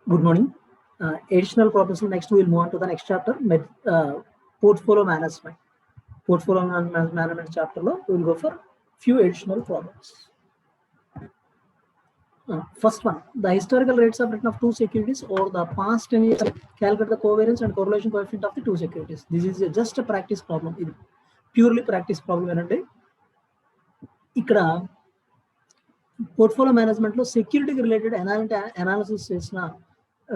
Good morning. Additional problems. Next, we will move on to the next chapter, portfolio management. Portfolio management chapter lo, we will go for few additional problems. First one, the historical rates of return of two securities over the past 10 years. Calculate the covariance and correlation coefficient of the two securities. This is just a practice problem. It purely practice problem ఏంటంటే ఇక్కడ portfolio management లో సెక్యూరిటీకి related analysis చేసిన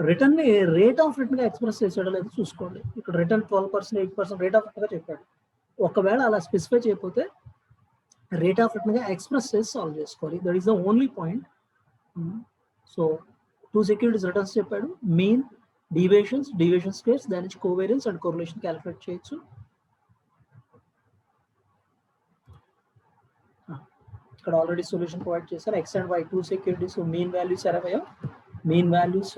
return ని rate of return గా express చేసాడో లేదో చూసుకోండి. ఇక్కడ return 12%, 8% rate of return గా చెప్పాడు. ఒకవేళ అలా స్పెసిఫై చేయకపోతే రేట్ ఆఫ్ రిటర్న్ గా ఎక్స్ప్రెస్ చేసి సాల్వ్ చేసుకోవాలి. That is the only point. So two securities returns చెప్పాడు, మీన్, డీవియేషన్ స్క్వేర్స్, దాని నుంచి కోవేరియన్స్ అండ్ కోరిలేషన్ క్యాలిక్యులేట్ చేయొచ్చు. ఇక్కడ ఆల్రెడీ సొల్యూషన్ ప్రొవైడ్ చేశారు. X and y two securities mean values అరవయో, మీన్ వాల్యూస్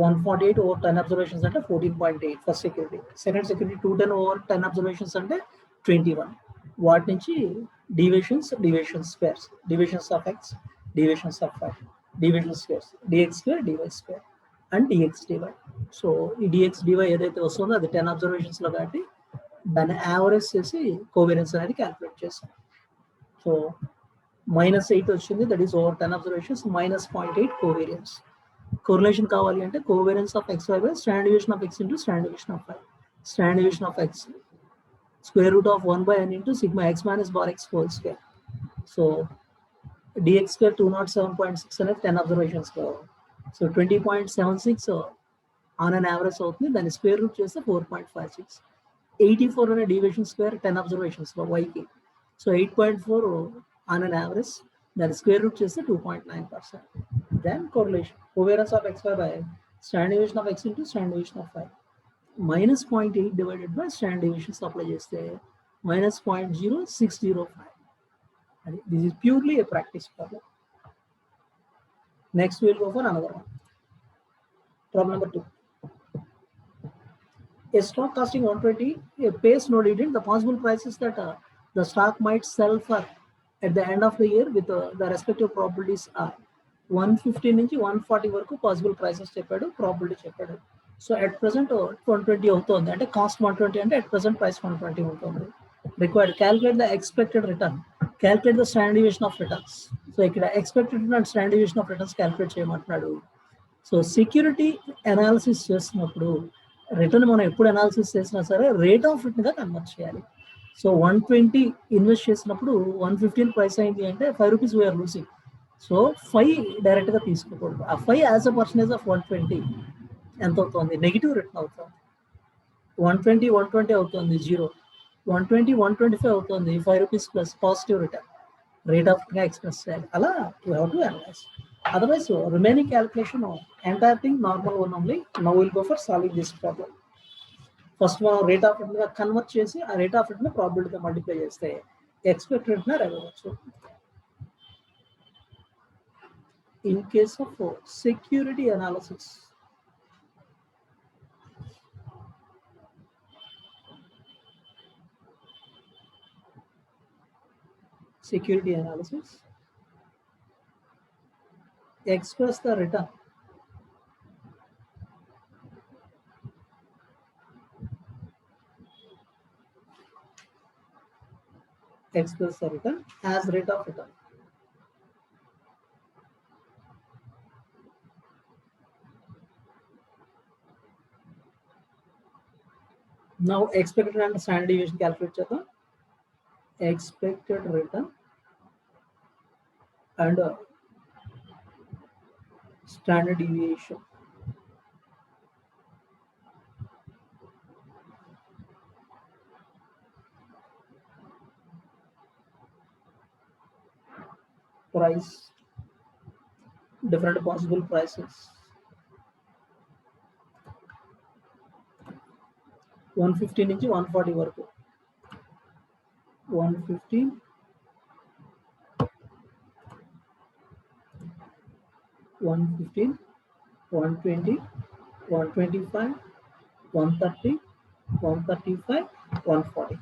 148 over 10 observations అంటే 14.8 first security. Second security 210 over 10 observations అంటే 21. వాటి నుంచి deviation squares, deviations of X, deviations of y, deviation squares, dx square, dy square and dx dy. So ఈ dx dy ఏదైతే వస్తుందో అది 10 observations లో కాబట్టి దాన్ని యావరేజ్ చేసి కోవేరియన్స్ అనేది క్యాల్కులేట్ చేస్తాం. సో -8 వచ్చింది, that is over 10 observations, -0.8 covariance. Correlation కావాలి అంటే covariance of x y by standard deviation of x into standard deviation of y. Standard deviation of x square root of 1/n into sigma x minus bar x whole square. So dx square 207.6 అనేది 10 observations లో, so 20.76 on an average అవుతుంది. దాన్ని square root చేస్తే 4.56. 84 అనే deviation square 10 observations లో వైకి, so 8.4 on an average, దాన్ని square root చేస్తే 2.9%. Then correlation, covariance of x y by standard deviation of x into standard deviation of y. -0.8 divided by standard deviations apply చేస్తే -0.0605. And this is purely a practice problem. Next we will go for another one. Problem number 2. A stock costing 120 pays no dividend. The possible prices that the stock might sell for at the end of the year with the respective probabilities are 150 నుంచి 140 వరకు possible prices చెప్పాడు, probability చెప్పాడు. So at present 120 అవుతుంది అంటే cost 120 అంటే at present price 120 ఉంటుంది. Required calculate the expected return, calculate the standard deviation of returns. So ఇక్కడ expected return and standard deviation of returns calculate చేయమంటున్నాడు. సో సెక్యూరిటీ అనాలిసిస్ చేస్తున్నప్పుడు return మనం ఎప్పుడు analysis చేసినా సరే రేట్ ఆఫ్ రిటర్న్ గా convert చేయాలి. సో 120 ఇన్వెస్ట్ చేసినప్పుడు 115 ప్రైస్ అయింది అంటే 5 rupees we are losing. So 5 direct గా తీసుకోకూడదు. ఆ 5 యాజ్ అ పర్సంటేజ్ ఆఫ్ 120 ఎంత అవుతుంది? నెగిటివ్ రిటర్న్ అవుతుంది. 120 అవుతుంది 0, 125 అవుతుంది 5 rupees plus positive return, rate of గా ఎక్స్ప్రెస్ చేయాలి. అలా you have to analyse. Otherwise remaining calculation entire thing normal one only. Now will go for solving this problem. First మనం rate of return గా convert చేసి ఆ rate of return ప్రాబిలిటీగా multiply చేస్తే expected return రావచ్చు. In case of security analysis, express the return as rate of return. Now expected and standard deviation calculate చేద్దాం. Expected return and standard deviation. Price, different possible prices. 115 నుంచి 140 వరకు. 115, 120, 125, 130, 135, 140.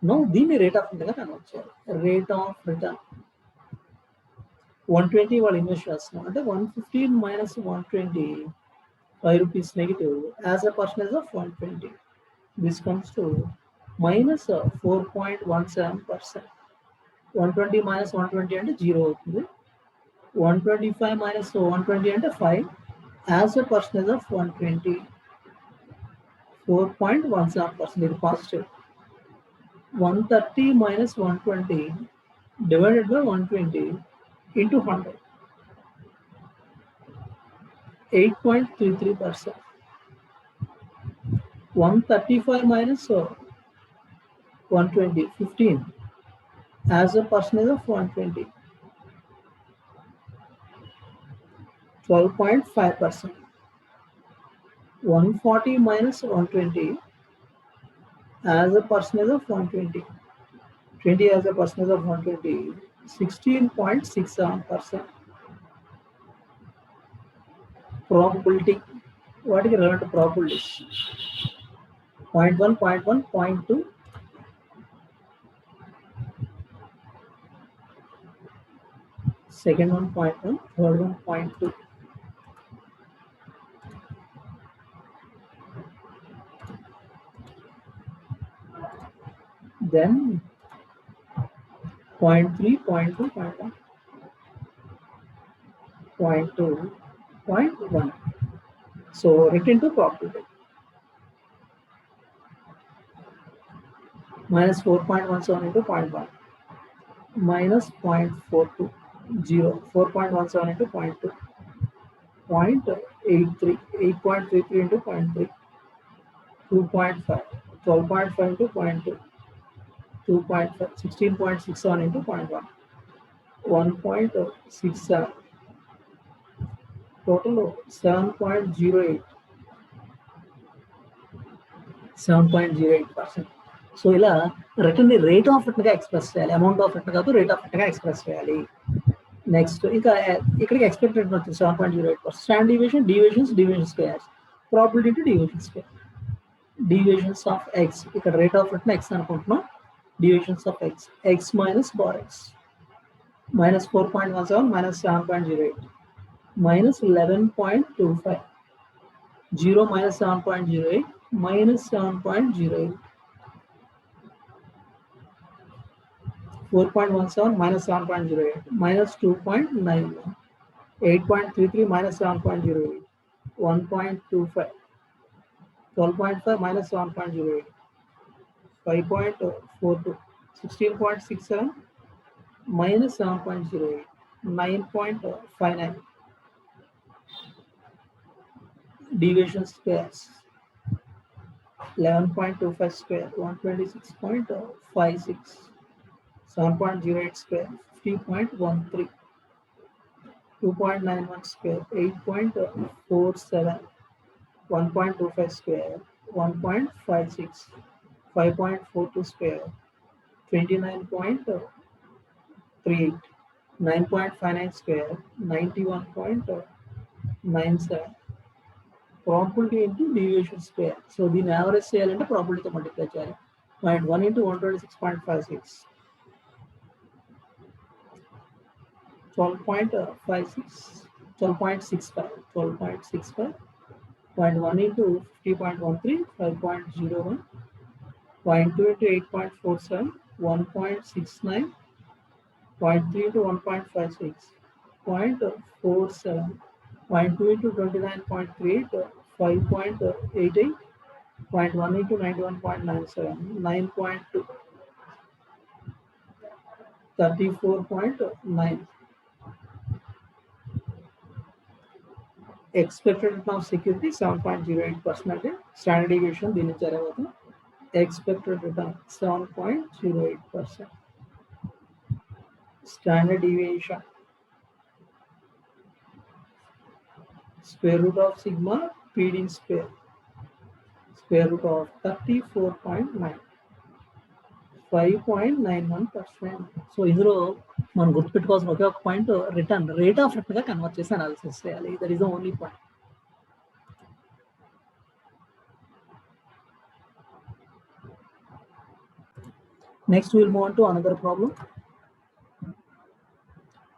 No దీన్ని rate of return గా convert చేయాలి. Rate of return 120 వాళ్ళు invest చేస్తున్నాం అంటే 115 - 120 5 rupees negative as a percentage of 120. This comes to minus 4.17%. 120 minus 120 అంటే 0 అవుతుంది. 125 minus 120 అంటే 5 as a percentage of 120. 4.17%. ఇది positive. 130 minus 120 divided by 120 into 100. 8.33%. 135 minus 120, 15 as a percentage of 120. 12.5%. 140 minus 120 as a percentage of 120. 20 as a percentage of 120, 16.67%. Probability. What is relevant to probability? 0.1, 0.1, 0.2. Second one 0.1, third one 0.2. Then 0.3, 0.2, 0.1, 0.2, 0.1. So written to probability. Minus 4.17 into 0.1. Minus 0.42. 0. 4.17 into 0.2. 0.83. 8.33 into 0.3. 2.5. 12.5 into 0.2. 2.5. 16.67 into 0.1. 1.67. Total 7.08. 7.08%. So ఇలా return ని rate of return గా express చేయాలి. Amount of return కాదు, rate of return గా express చేయాలి. Next ఇంకా ఇక్కడికి expected return వచ్చింది 7.08%. Standard deviation squares. Probability to deviation square. Deviations of X, ఇక్కడ రేట్ ఆఫ్ రిటర్న్ ఎక్స్ అనుకుంటున్నాం. Deviations of X, X minus bar X. Minus 4.17 minus 7.08 minus 11.25. 0 minus 7.08 minus 7.08. 4.17 minus 7.08 minus 2.91. 8.33 minus 7.08. 1.25. 12.5 minus 7.08. 5.42. 16.67 minus 7.08. 9.59. Deviation squares. 11.25 square, 126.56. 7.08 square, 50.13. 2.91 square, 8.47. 1.25 square, 1.56. 5.42 square, 29.38. 9.59 square, 91.97. Probability into deviation square. So the average చేయాలంటే probability తో multiply చేయాలి. 0.1 into 126.56. 12.56. 12.65. 12.65. 0.1 into 50.13. 5.01. 0.2 into 8.47. 1.69. 0.3 into 1.56. 0.47. 0.2 into 29.38, 5.88, 0.1 into 91.97, 9.2, 34.9. Expected return of security 7.08%. Standard deviation దీని తర్వాత expected return 7.08%. Standard deviation square root of sigma PD square. Square root of 34.9. 5.91%. So ఇందులో మనం గుర్తుపెట్టుకోవాల్సిన ఒకే ఒక point return rate of return గా convert చేసి analysis చేయాలి. That is the only point. Next will move on to another problem.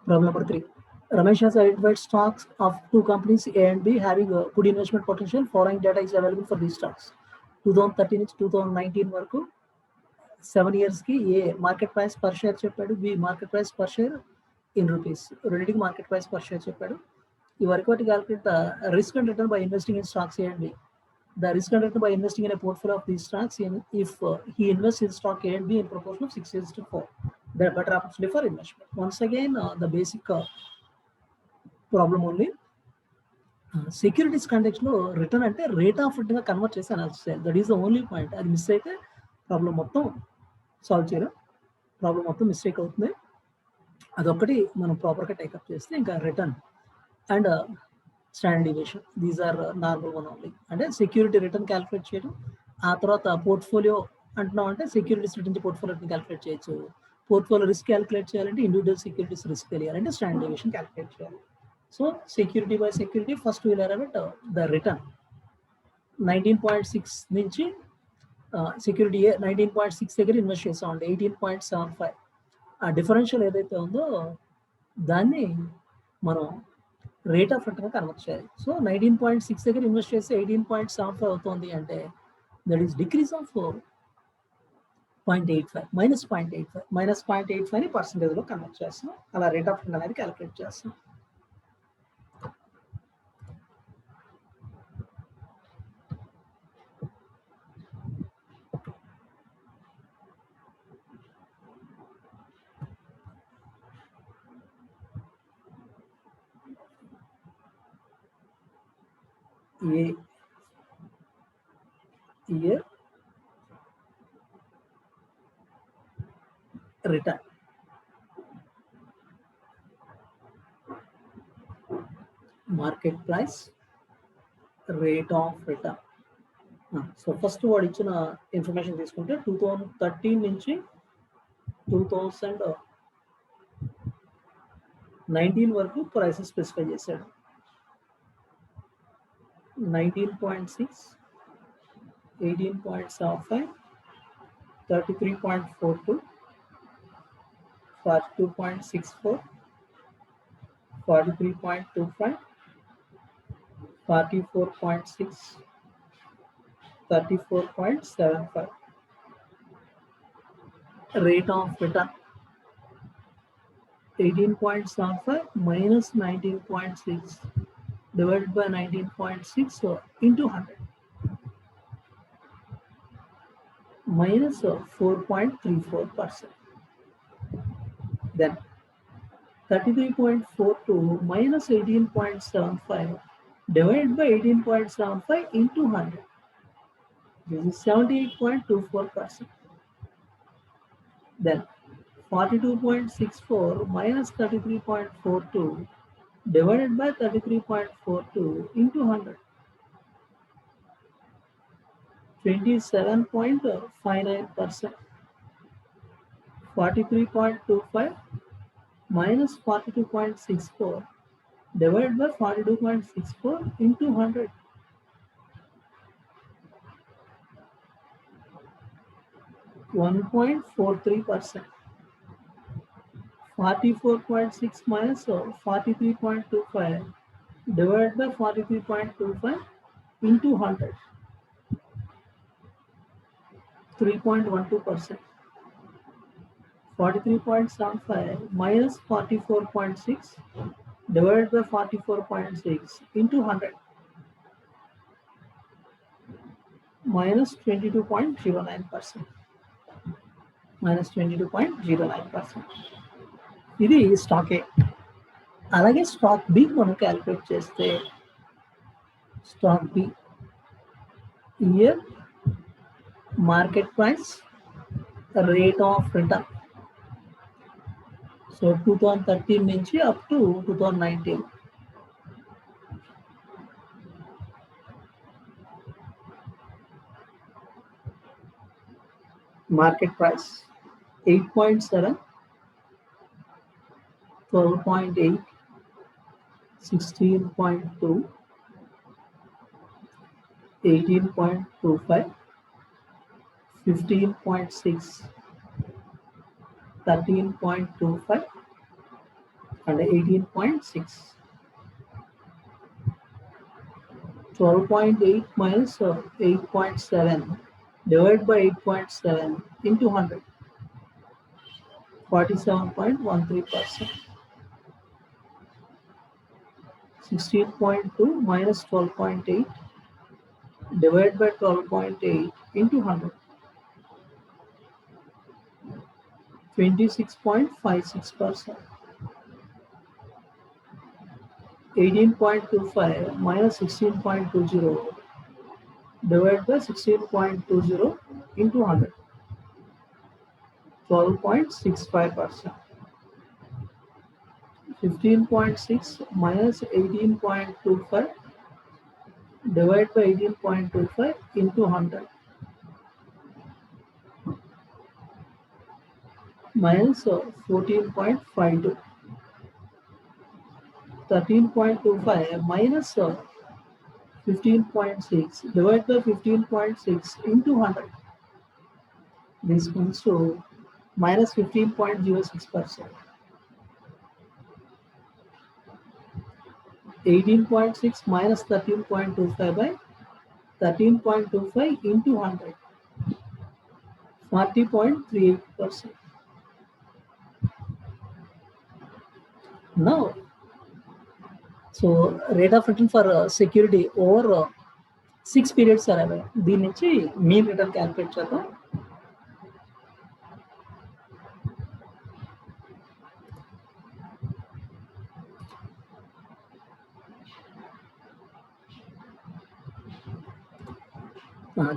Problem number 3. Ramesh has identified stocks of two companies A and B having a good investment potential. Following data is available for these stocks. 2013 నుంచి 2019 వరకు 7 years కి A market price per share చెప్పాడు, B market price per share in rupees, రెండింటికి market price per share చెప్పాడు. ఈ వరకు calculate the risk and return by investing in stocks A and B. The risk and return by investing in a portfolio of these stocks if he invests in stock A and B in proportion of 6:4. The better opportunity for investment. Once again, the basic problem only. Securities context లో return అంటే rate of return గా convert చేసి analysis చేయాలి. That is the only point. అది miss అయితే problem మొత్తం solve చేయడం, problem మొత్తం మిస్టేక్ అవుతుంది. అదొక్కటి మనం ప్రాపర్గా టేకప్ చేస్తే ఇంకా return and standard deviation these are normal one only. అంటే సెక్యూరిటీ రిటర్న్ క్యాలిక్యులేట్ చేయడం, ఆ తర్వాత పోర్ట్ఫోలియో అంటున్నాం అంటే securities return portfolio return calculate చేయొచ్చు. పోర్ట్ఫోలియో రిస్క్ క్యాలిక్యులేట్ చేయాలంటే ఇండివిజువల్ సెక్యూరిటీస్ రిస్క్ తెలియాలంటే స్టాండర్డ్ డివియేషన్ క్యాలిక్యులేట్ చేయాలి. So security by security, first we will arrive at the return. 19.6 నుంచి సెక్యూరిటీ 19.6 దగ్గర ఇన్వెస్ట్ చేసాం అండి. 18.75 ఆ డిఫరెన్షియల్ ఏదైతే ఉందో దాన్ని మనం రేట్ ఆఫ్ రిటర్న్ కన్వర్ట్ చేయాలి. సో 19.6 దగ్గర ఇన్వెస్ట్ చేస్తే 18.75 అవుతుంది అంటే that is decrease of 0.85 minus 0.85 పర్సెంటేజ్లో కన్వర్ట్ చేస్తాం. అలా రేట్ ఆఫ్ రిటర్న్ అనేది క్యాలిక్యులేట్ చేస్తాం. year return, market price, rate of return. So first వాడు ఇచ్చిన ఇన్ఫర్మేషన్ తీసుకుంటే 2013 నుంచి 2019 వరకు ప్రైసెస్ స్పెసిఫై చేశాడు. 19.6, 18.75, 33.42, 42.64, 43.25, 44.6, 34.75. Rate of return 18.75 minus 19.6 divided by 19.6 into 100 minus 4.34%. Then 33.42 minus 18.75 divided by 18.75 into 100. This is 78.24%. Then 42.64 minus 33.42 divided by 33.42 into 100. 27.59%. 43.25 minus 42.64 divided by 42.64 into 100. 1.43%. 44.6 minus 43.25 divided by 43.25 into 100. 3.12%. 43.75 minus 44.6 divided by 44.6 into 100. Minus 22.09%. Minus 22.09%. ఇది stock A. అలాగే stock B మనం calculate చేస్తే stock B year market price rate of return. So 2013 నుంచి up to 2019. Market price 8.7, 12.8, 16.2, 18.25, 15.6, 13.25, and 18.6. 12.8 minus 8.7 divided by 8.7 into 100. 47.13%. 16.2 minus 12.8 divided by 12.8 into 100. 26.56%. 18.25 minus 16.20 divided by 16.20 into 100. 12.65%. 15.6 minus 18.25 divided by 18.25 into 100 minus 14.52. 13.25 minus 15.6 divided by 15.6 into 100. This comes to minus 15.06%. 18.6 minus 13.25 by 13.25 into 100. 40.38%. Now, so rate of return for security over 6 periods are available. దీని నుంచి mean return calculate చేద్దాం.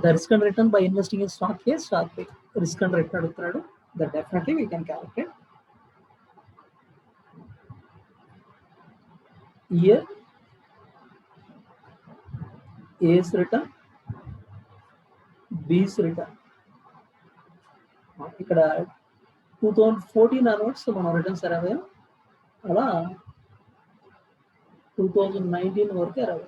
The risk and return by investing in stock is stock pick. Risk and return అడుగుతున్నాడు. That definitely we can calculate. Here A's return, B's return. ఇక్కడ 2014 hours మనం returns అరవై అలా 2019 వరకు అరవై.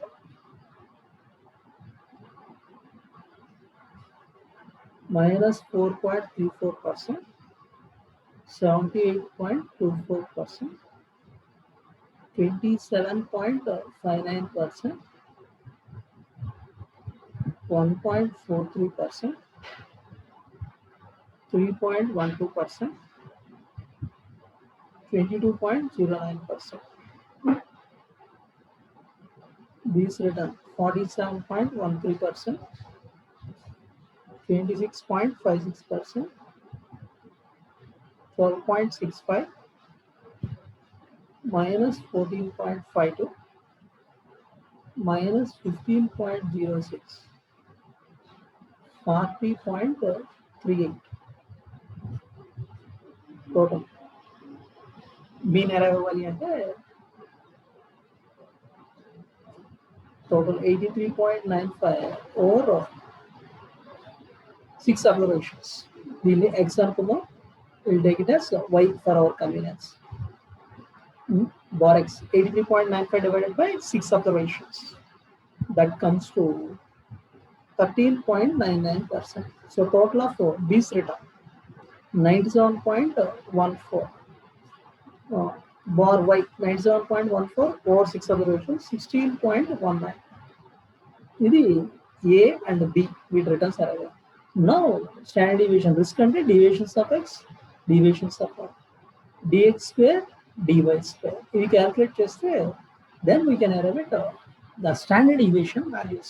Minus 4.34%, 78.24%, 27.59%, 1.43%, 3.12%, 22.09%. These return 47.13%, 26.56%, 12.65, minus 14.52, minus 15.06, 40.38. Total. Mean arrival అంటే total 83.95 over 6 observations. దీన్ని x అనుకుందాం. We'll take it as y for our convenience. Bar x 83.95 divided by 6 observations. That comes to 13.99%. So total of B's return 97.14. Bar y 97.14 over 6 observations 16.19. ఇది A and B with returns are available. Now standard deviation risk అంటే deviations of x, deviations of y, dx square, dy square. ఇవి calculate చేస్తే then we can arrive at the standard deviation values.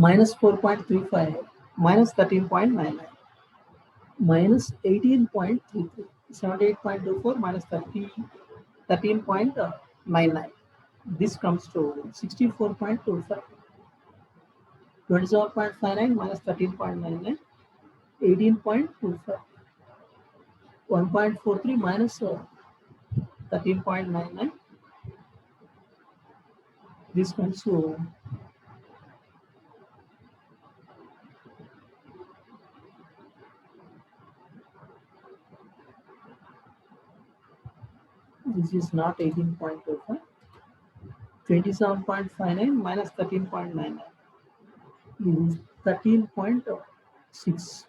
Minus 4.35, minus 13.99, minus 18.33, 78.24 minus 13.99. This comes to 64.25. 27.59 minus 13.99, 18.25. 1.43 minus 13.99. This comes to this is not 18.25. 27.59 minus 13.99. This is 13.6.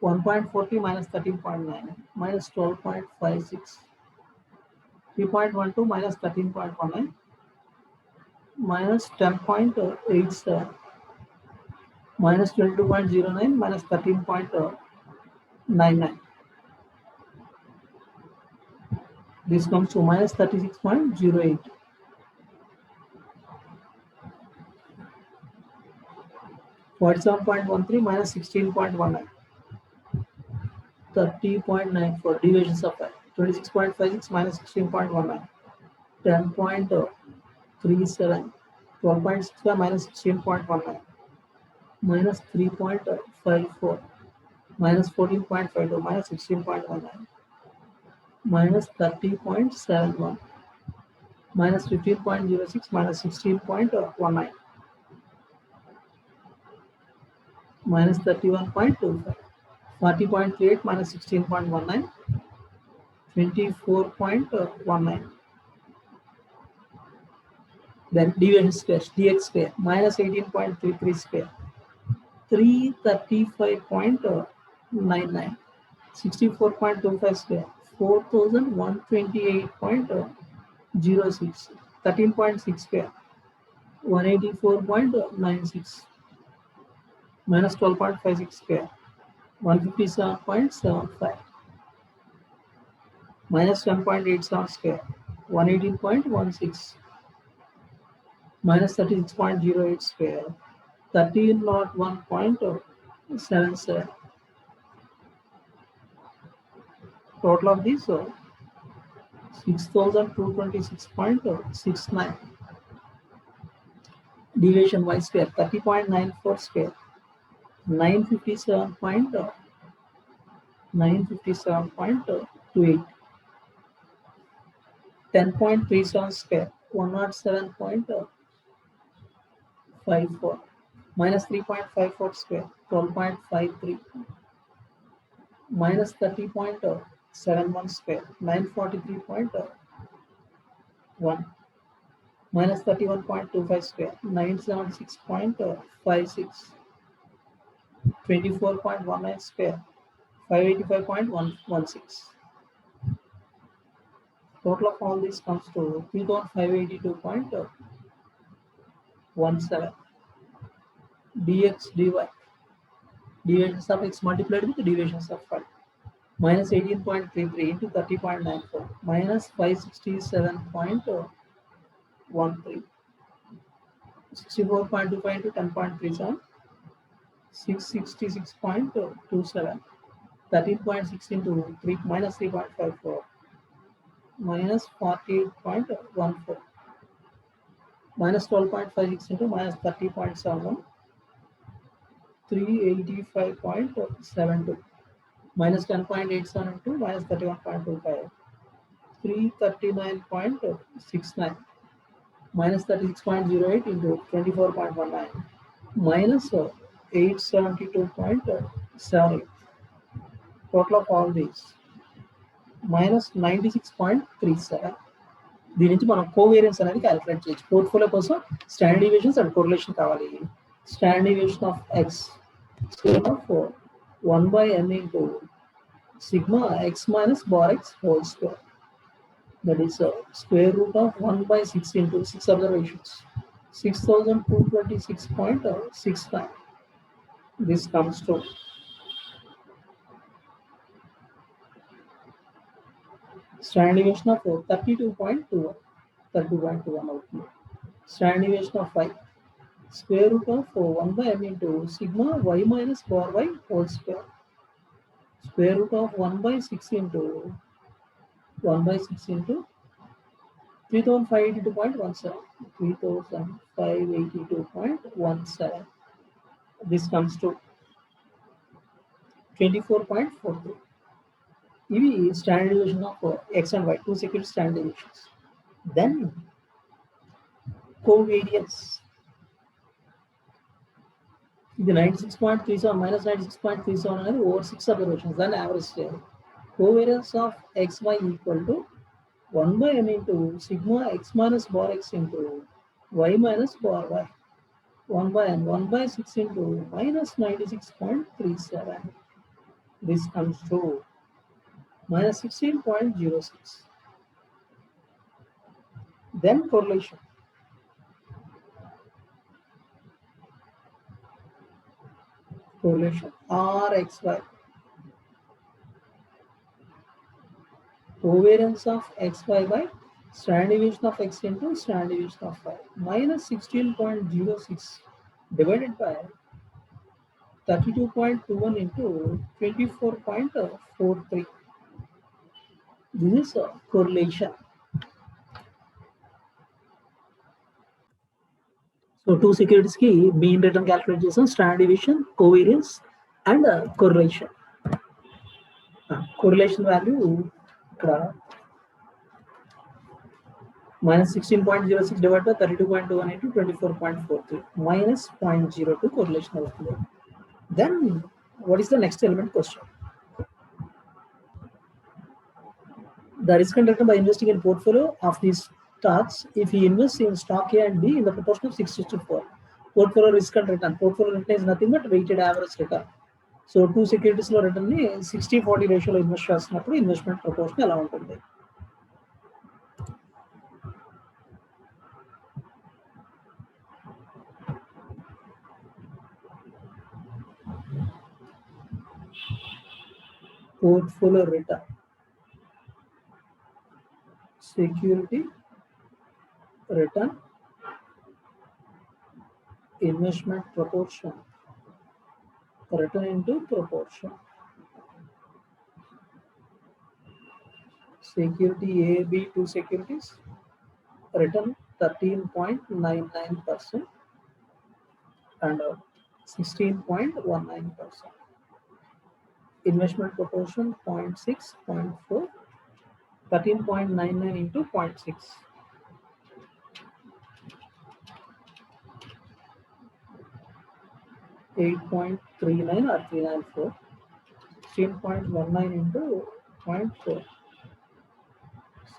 1.40 minus 13.9 minus 12.56. 3.12 minus 13.19 minus 10.87 minus 22.09 minus 13.99. This comes to minus 36.08. .13 minus 16.19. 30.94 deviations of 26.56 minus 16.19. 10.37. 12.65 minus 16.19. Minus 3.54. Minus 14.52 minus 16.19. Minus 30.71. Minus 15.06 minus 16.19. Minus 31.25. 40.38 minus 16.19. 24.19. Then deviation square, dx square, minus 18.33 square. 335.99. 64.25 square. 4128.06. 13.6 square. 184.96. Minus 12.56 square. 157.75. Minus 10.87 square. 118.16. Minus 36.08 square. 1301.77. Total of these 6,226.69. Deviation y square 30.94 square. 957.28. 10.37 square. 107.54. Minus 3.54 square. 12.53. Minus 30.71 square. 943.1. Minus 31.25 square. 976.56. 24.19 square. 585.116. Total of all this comes to 3582.17. dx dy. Deviations of x multiplied with deviations of y. Minus 18.33 into 30.94. Minus 567.13. 64.25 into 10.37. 666.27. 13.6 into 3 minus 3.54. Minus 48.14. Minus 12.56 into minus 30.71. 385.72. Minus 10.87 into minus 31.25. 339.69. Minus 36.08 into 24.19. Minus 872.78. Total of all these minus 96.37. దీని నుంచి మనం covariance అనేది calculate చేయొచ్చు. Portfolio కోసం standard deviations and correlation కావాలి. Standard deviation of x square of 1/n into sigma x minus bar x whole square. That is square root of 1/6 into 6 observations. 6,226.69. This comes to standard deviation of 32.21. 32.21 output. Standard deviation of 5. Square root of 1/n into sigma y minus bar y whole square. Square root of 1/6 into 3582.17. 3582.17. This comes to 24.43. ఇవి standard deviation of x and y, two security standard deviations. Then covariance. ఇది 96.37 minus 96.37 అనేది over 6 observations. దాన్ని average చేయాలి. Covariance of x y equal to 1/n into sigma x minus bar x into y minus bar y. 1/n 1/6 into minus 96.37. This comes to minus 16.06. Then correlation. Correlation Rxy. Covariance of xy by standard deviation of x into standard deviation of y. Minus 16.06 divided by 32.21 into 24.43. This is a correlation. So two securities key mean return calculation, standard deviation, covariance, and correlation. Correlation value minus 16.06 divided by 32.21 into 24.43 minus 0.02 correlation value. Then what is the next element question? The risk conducted by investing in portfolio of these stocks if he invests in stock A and B in the proportion of 6:4. Portfolio risk and return. Portfolio return is nothing but weighted average return. So two securities లో return ని 60-40 రేషియోలో invest చేస్తున్నప్పుడు investment proportion ఎలా ఉంటుంది? Portfolio return, security return, investment proportion, return into proportion. Security A, B, two securities, return 13.99% and 16.19%. Investment proportion 0.6, 0.4, 13.99 into 0.6. 8.39 or 394, 16.19 into 0.4,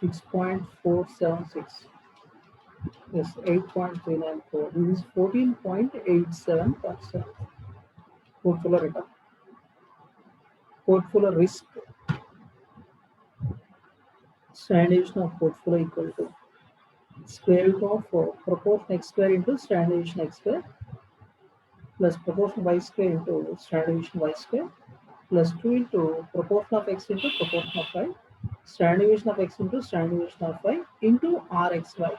6.476. Yes, 8.394. This is 14.87%. Portfolio return. Portfolio risk. Standard deviation of portfolio equal to square root of proportion x square into standard deviation x square plus proportion y square into standard deviation y square plus 2 into proportion of x into proportion of y, standard deviation of x into standard deviation of y into rxy.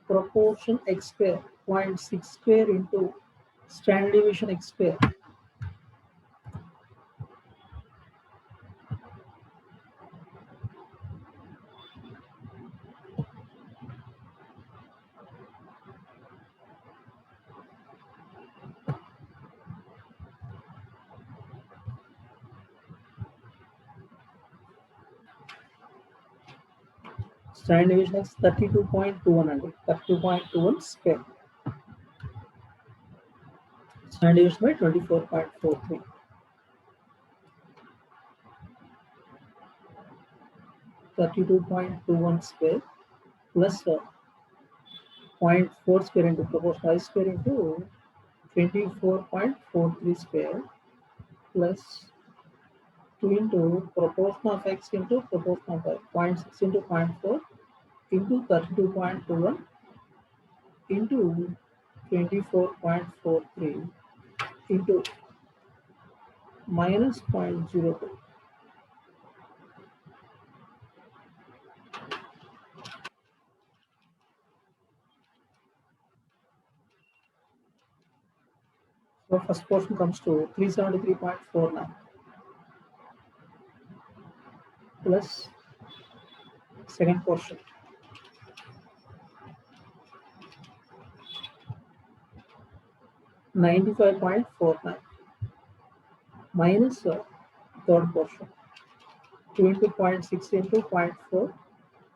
Proportion x square 0.6 square into standard deviation x square. Standard deviation is 32.21 and 32.21 square. Standard deviation by 24.43. 32.21 square plus 0.4 square into proportion y square into 24.43 square plus 2 into proportion of x into proportion of y, 0.6 into 0.4 into 32.21 into 24.43 into minus 0.02. So first portion comes to 373.49 plus second portion 95.49 minus third portion 20.6 into 0.4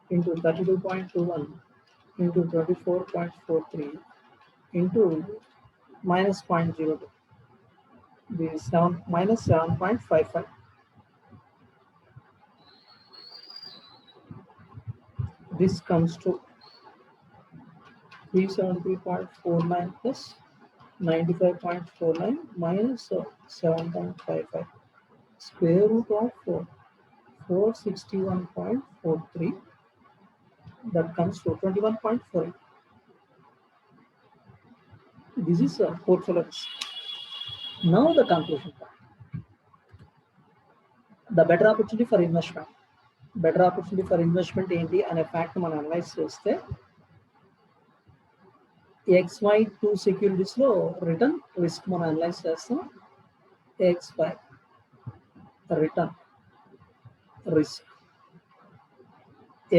into 32.21 into 24.43 into minus 0.02. This is minus 7.55. This comes to 373.49 plus 95.49 minus 7.55. square root of 461.43, that comes to 21.48. This is a portfolio risk. Now the conclusion part. The better opportunity for investment. Better opportunity for investment ఏంటి అనే fact మనం analyse చేస్తే XY 2 securities లో return risk మనం analyse చేస్తాం. XY return risk,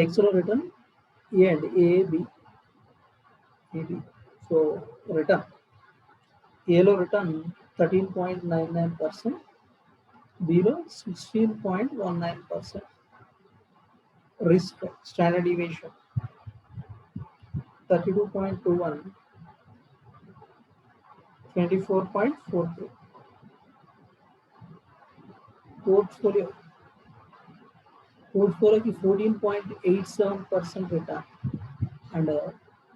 X లో return ఏ అండి AB, so return ఏలో return 13.99%, below 16.19%. Risk standard deviation 32.21, 24.43. Portfolio की 14.87% return and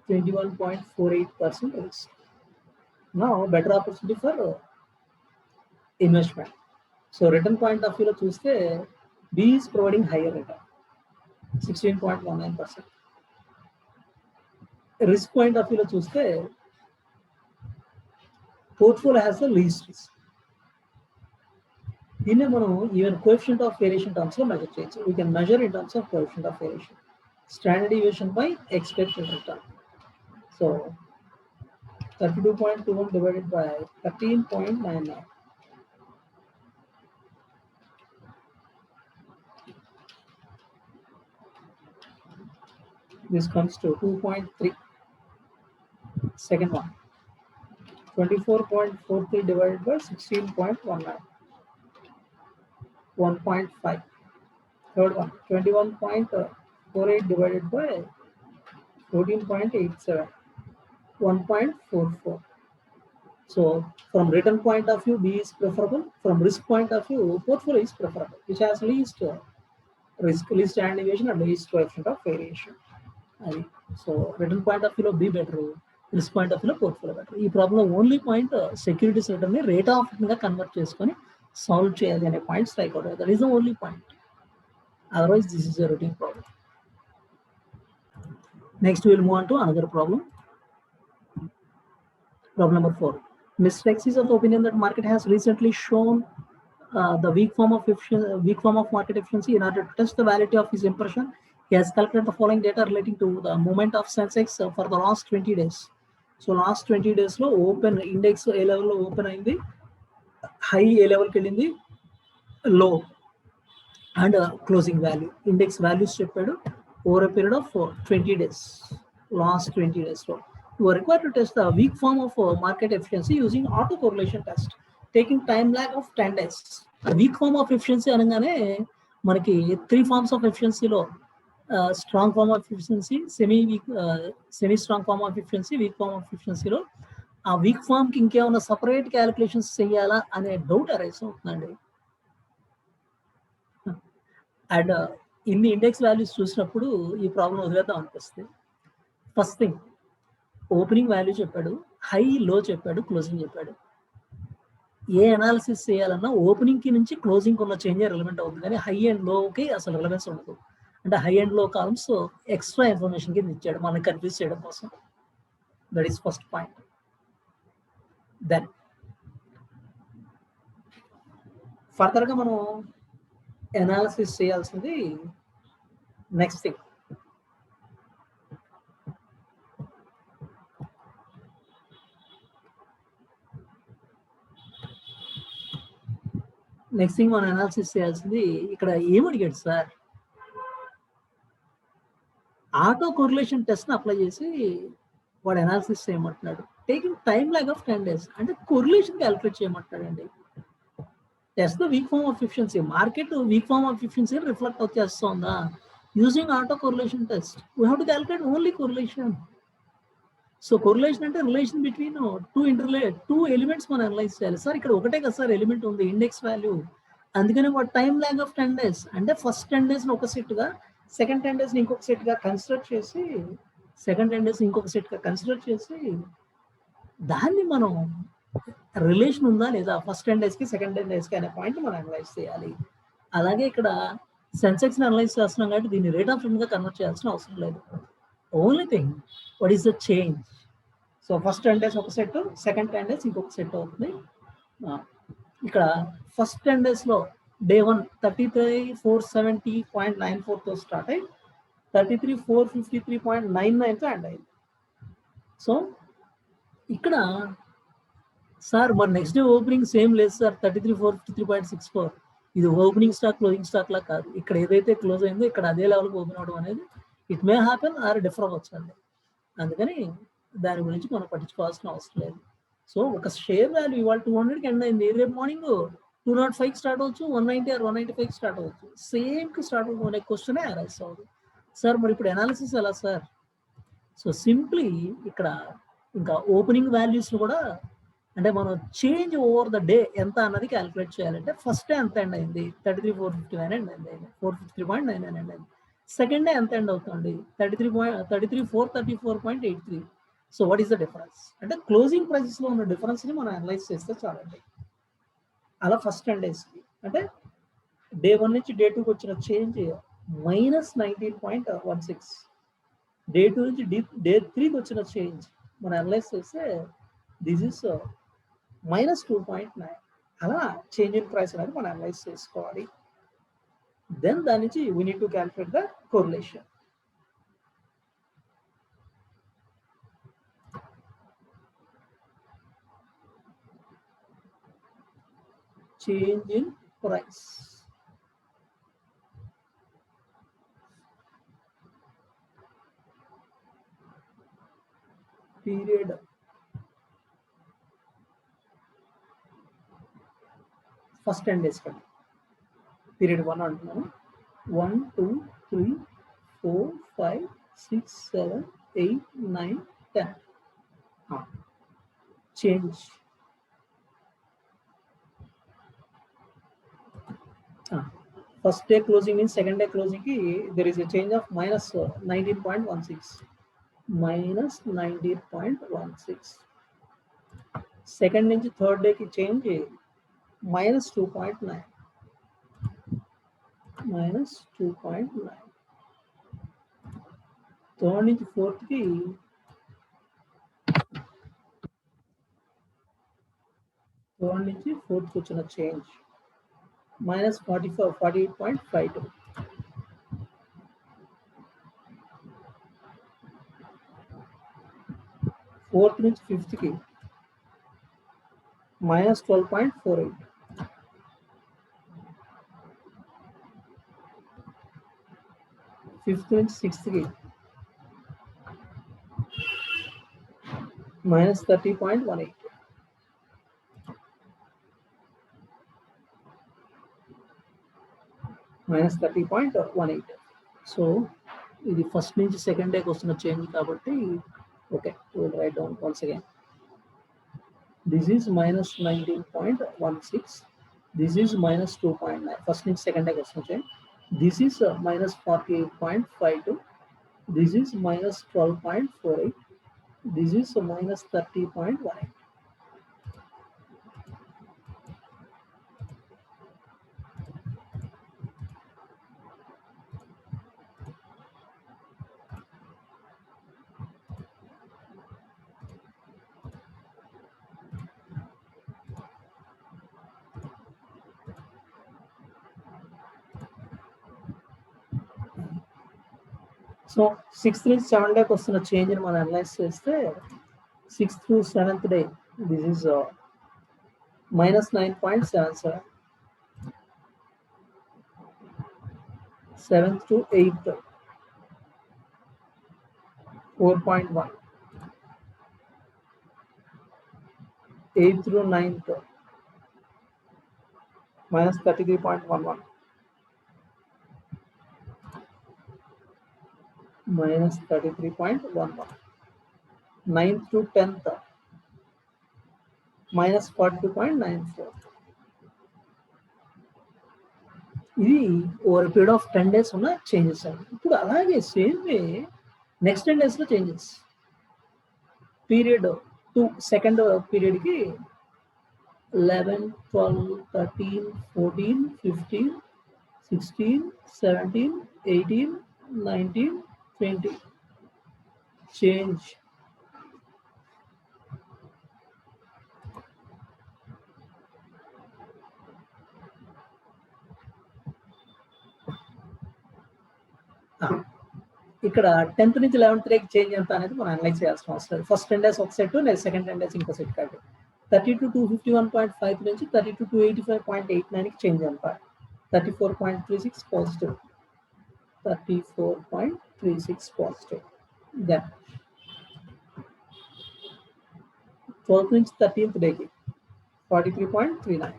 21.48% risk. Now better opportunity for investment. So return point of view lo chuste B is providing higher return 16.19%. Risk point of view lo chuste portfolio has the least risk. దీన్నే మనం even coefficient of variation terms లో measure చేయొచ్చు. We can measure in terms of coefficient of variation, standard deviation by expected return. So 32.21 divided by 13.99. This comes to 2.3. Second one, 24.43 divided by 16.19. 1.5. Third one, 21.48 divided by 14.87. 1.44. So from return point of view, B is preferable. From risk point of view, portfolio is preferable, which has least risk, least standard deviation, and least coefficient of variation. So return point of view, B better. Risk point of view, portfolio better. ఈ problem only point securities return ని rate of return గా convert చేసుకొని solve చేయాలి అనే point strike out. That is the only point. Otherwise this is a routine problem. Next will move on to another problem. Problem number 4. Mr. X is of the opinion that market has recently shown the weak form of market efficiency. In order to test the validity of his impression, he has calculated the following data relating to the movement of Sensex for the last 20 days. So last 20 days lo open index A level lo open ayindi, high A level ki ellindi, low and closing value. Index values cheppadu over a period of 20 days. Last 20 days lo you are required to test the weak form of market efficiency using autocorrelation test, taking time lag of 10 days. Weak form of efficiency అనగానే మనకి 3 forms of efficiency లో strong form of efficiency, semi strong form of efficiency, weak form of efficiency లో ఆ week form కి ఇంకేమైనా separate calculations చేయాలా అనే doubt arise అవుతుందండి. అండ్ ఇన్ని ఇండెక్స్ వాల్యూస్ చూసినప్పుడు ఈ ప్రాబ్లం వదిలేద్దాం అనిపిస్తుంది. ఫస్ట్ థింగ్, ఓపెనింగ్ వాల్యూ చెప్పాడు, హై లో చెప్పాడు, క్లోజింగ్ చెప్పాడు. ఏ అనాలిసిస్ చేయాలన్నా ఓపెనింగ్ కి నుంచి క్లోజింగ్ ఉన్న చేంజ్ రిలవెంట్ అవుతుంది, కానీ హై అండ్ లోకి అసలు రిలవెన్స్ ఉండదు. అంటే high and low columns extra information కింద ఇచ్చాడు మనకి కన్ఫ్యూజ్ చేయడం కోసం. That is first point. Then ఫర్దర్గా మనం అనాలిసిస్ చేయాల్సింది నెక్స్ట్ థింగ్, మనం అనాలిసిస్ చేయాల్సింది ఇక్కడ ఏమడిగాడు సార్, ఆటో కొరిలేషన్ టెస్ట్ ని అప్లై చేసి వాడు అనాలిసిస్ చేయమంటున్నాడు. Taking time lag of 10 days అంటే కొరిలేషన్ క్యాలిక్యులేట్ చేయమంటున్నాడు అండి. Test the weak form of efficiency, market weak form of efficiency reflect వచ్చేస్తుందా using auto correlation test. We have to calculate only correlation. So correlation అంటే relation between two elements మనం analyse చేయాలి. Sir ఇక్కడ ఒకటే కదా sir element ఉంది, index value, అందుకని వాడు టైమ్ ల్యాగ్ ఆఫ్ 10 days అంటే ఫస్ట్ 10 days ఒక సెట్ గా, సెకండ్ 10 days ఇంకొక సెట్ గా కన్సిడర్ చేసి, సెకండ్ 10 days ఇంకొక సెట్ గా కన్సిడర్ చేసి దాన్ని మనం రిలేషన్ ఉందా లేదా ఫస్ట్ 10 డేస్కి సెకండ్ 10 డేస్కి అనే పాయింట్ మనం అనలైజ్ చేయాలి. అలాగే ఇక్కడ సెన్సెక్స్ని అనలైజ్ చేస్తున్నాం కాబట్టి దీన్ని రేట్ ఆఫ్ రిటర్న్గా కన్వర్ట్ చేయాల్సిన అవసరం లేదు. Only thing what is the change. So first 10 days ఒక సెట్, సెకండ్ 10 డేస్ ఇంకొక సెట్ అవుతుంది. ఇక్కడ ఫస్ట్ 10 డేస్లో డే 1 33,470.94తో స్టార్ట్ అయ్యి 33,453.99తో ఎండ్ అయింది. సో ఇక్కడ సార్ మరి నెక్స్ట్ డే ఓపెనింగ్ సేమ్ లేదు సార్ 33,453.64. ఇది ఓపెనింగ్ స్టాక్ క్లోజింగ్ స్టాక్ లా కాదు. ఇక్కడ ఏదైతే క్లోజ్ అయిందో ఇక్కడ అదే లెవెల్కి ఓపెన్ అవడం అనేది it may happen or differ అవ్వచ్చు అండి. అందుకని దాని గురించి మనం పట్టించుకోవాల్సిన అవసరం లేదు. సో ఒక షేర్ వాల్యూ ఇవాళ 200కి ఎండ్ అయింది, రేపు మార్నింగ్ 205కి స్టార్ట్ అవ్వచ్చు, 190 ఆర్ 195కి స్టార్ట్ అవ్వచ్చు. సేమ్కి స్టార్ట్ అవ్వడం అనే క్వశ్చనే అరైజ్ అవ్వదు. సార్ మరి ఇప్పుడు అనాలిసిస్ ఎలా సార్? సో సింప్లీ ఇక్కడ ఇంకా ఓపెనింగ్ వాల్యూస్ కూడా అంటే మనం చేంజ్ ఓవర్ ద డే ఎంత అన్నది క్యాలిక్యులేట్ చేయాలంటే ఫస్ట్ డే ఎంత ఎండ్ అయింది 33,459 ఎండ్ అయింది, 453.99 ఎండ్ అయింది. సెకండ్ డే ఎంత ఎండ్ అవుతుంది 33,434.83. So what is the difference అంటే క్లోజింగ్ ప్రైసెస్లో ఉన్న డిఫరెన్స్ని మనం అనలైజ్ చేస్తే చాలండి. అలా ఫస్ట్ 10 డేస్కి అంటే డే 1 నుంచి డే 2కి వచ్చిన చేంజ్ -19.16, డే 2 నుంచి డే 3కి వచ్చిన చేంజ్ మనం అనలైజ్ చేస్తే దిస్ ఇస్ -2.9. అలా చేంజ్ ఇన్ ప్రైస్ అనేది మనం అనలైజ్ చేసుకోవాలి. దెన్ దాని నుంచి we need to calculate the correlation. Change in price period first 10 days కండి, పీరియడ్ 1 అంటున్నాను. 1 2 3 4 5 6 7 8 9 10 change first day closing means second day క్లోజింగ్కి there is a change of -19.16, -19.16. Second నుంచి third డేకి చేంజ్ -2.9, -2.9. థర్డ్ నుంచి ఫోర్త్కి వచ్చిన చేంజ్ -48.52. ఫోర్త్ నుంచి ఫిఫ్త్కి -12.48. Fifth నుంచి సిక్స్త్కి -30.18. -30.18. సో ఇది ఫస్ట్ నుంచి సెకండ్ డేకి వస్తున్న చేంజ్ కాబట్టి okay, we'll write down once again. This is -19.16. This is -2.9. First నుంచి సెకండ్ డేకి వస్తున్న change. This is -48.52. This is -12.48. This is -30.18. So 6th నుంచి 7th డేకి వస్తున్న చేంజ్ని మనం అనలైజ్ చేస్తే 6th to 7th day this is -9.77. 7th to 8th 4.1. 8th through 9th -33.11. -33.11. 9th to 10th -42.94. ఇది over period of 10 days ఉన్న changes అండి. ఇప్పుడు అలాగే సేమ్ వే నెక్స్ట్ 10 డేస్లో చేంజెస్. పీరియడ్ 2 సెకండ్ పీరియడ్కి 11, 12, 13, 14, 15, 16, 17, 18, 19, 20. Change. ఇక్కడ 10th నుంచి 11th రేకి చేంజ్ ఎంత అనేది మనం అనలైజ్ చేయాల్సిన అవసరం లేదు. ఫస్ట్ 10 days ఒక సెట్, నెక్స్ట్ సెకండ్ 10 days ఇంకో సెట్ కాదు. 32 to 251.5 నుంచి 32 to 285.89కి చేంజ్ ఎంత? 34.36 పాజిటివ్, 34.36 పాజిటివ్. దెన్ 12th నుంచి 13th డేకి 43.39,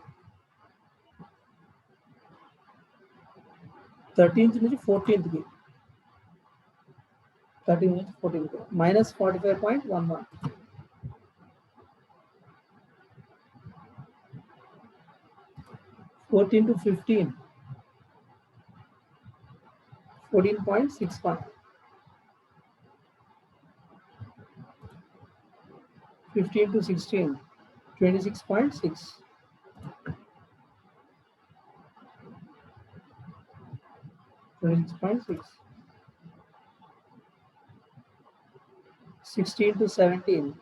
13th నుంచి 14th కి, 13 నుంచి 14th minus 45.11, 14 to 15, 14.61, 15 to 16, 26.6, 26.6, 16 to 17,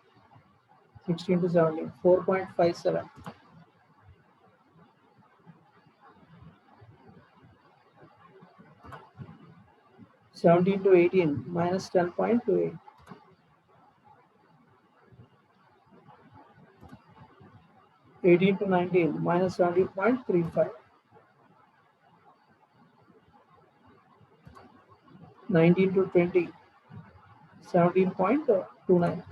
16 to 17, 4.57, 17 to 18, minus 10.28, 18 to 19, minus 17.35, 19 to 20, 17.29.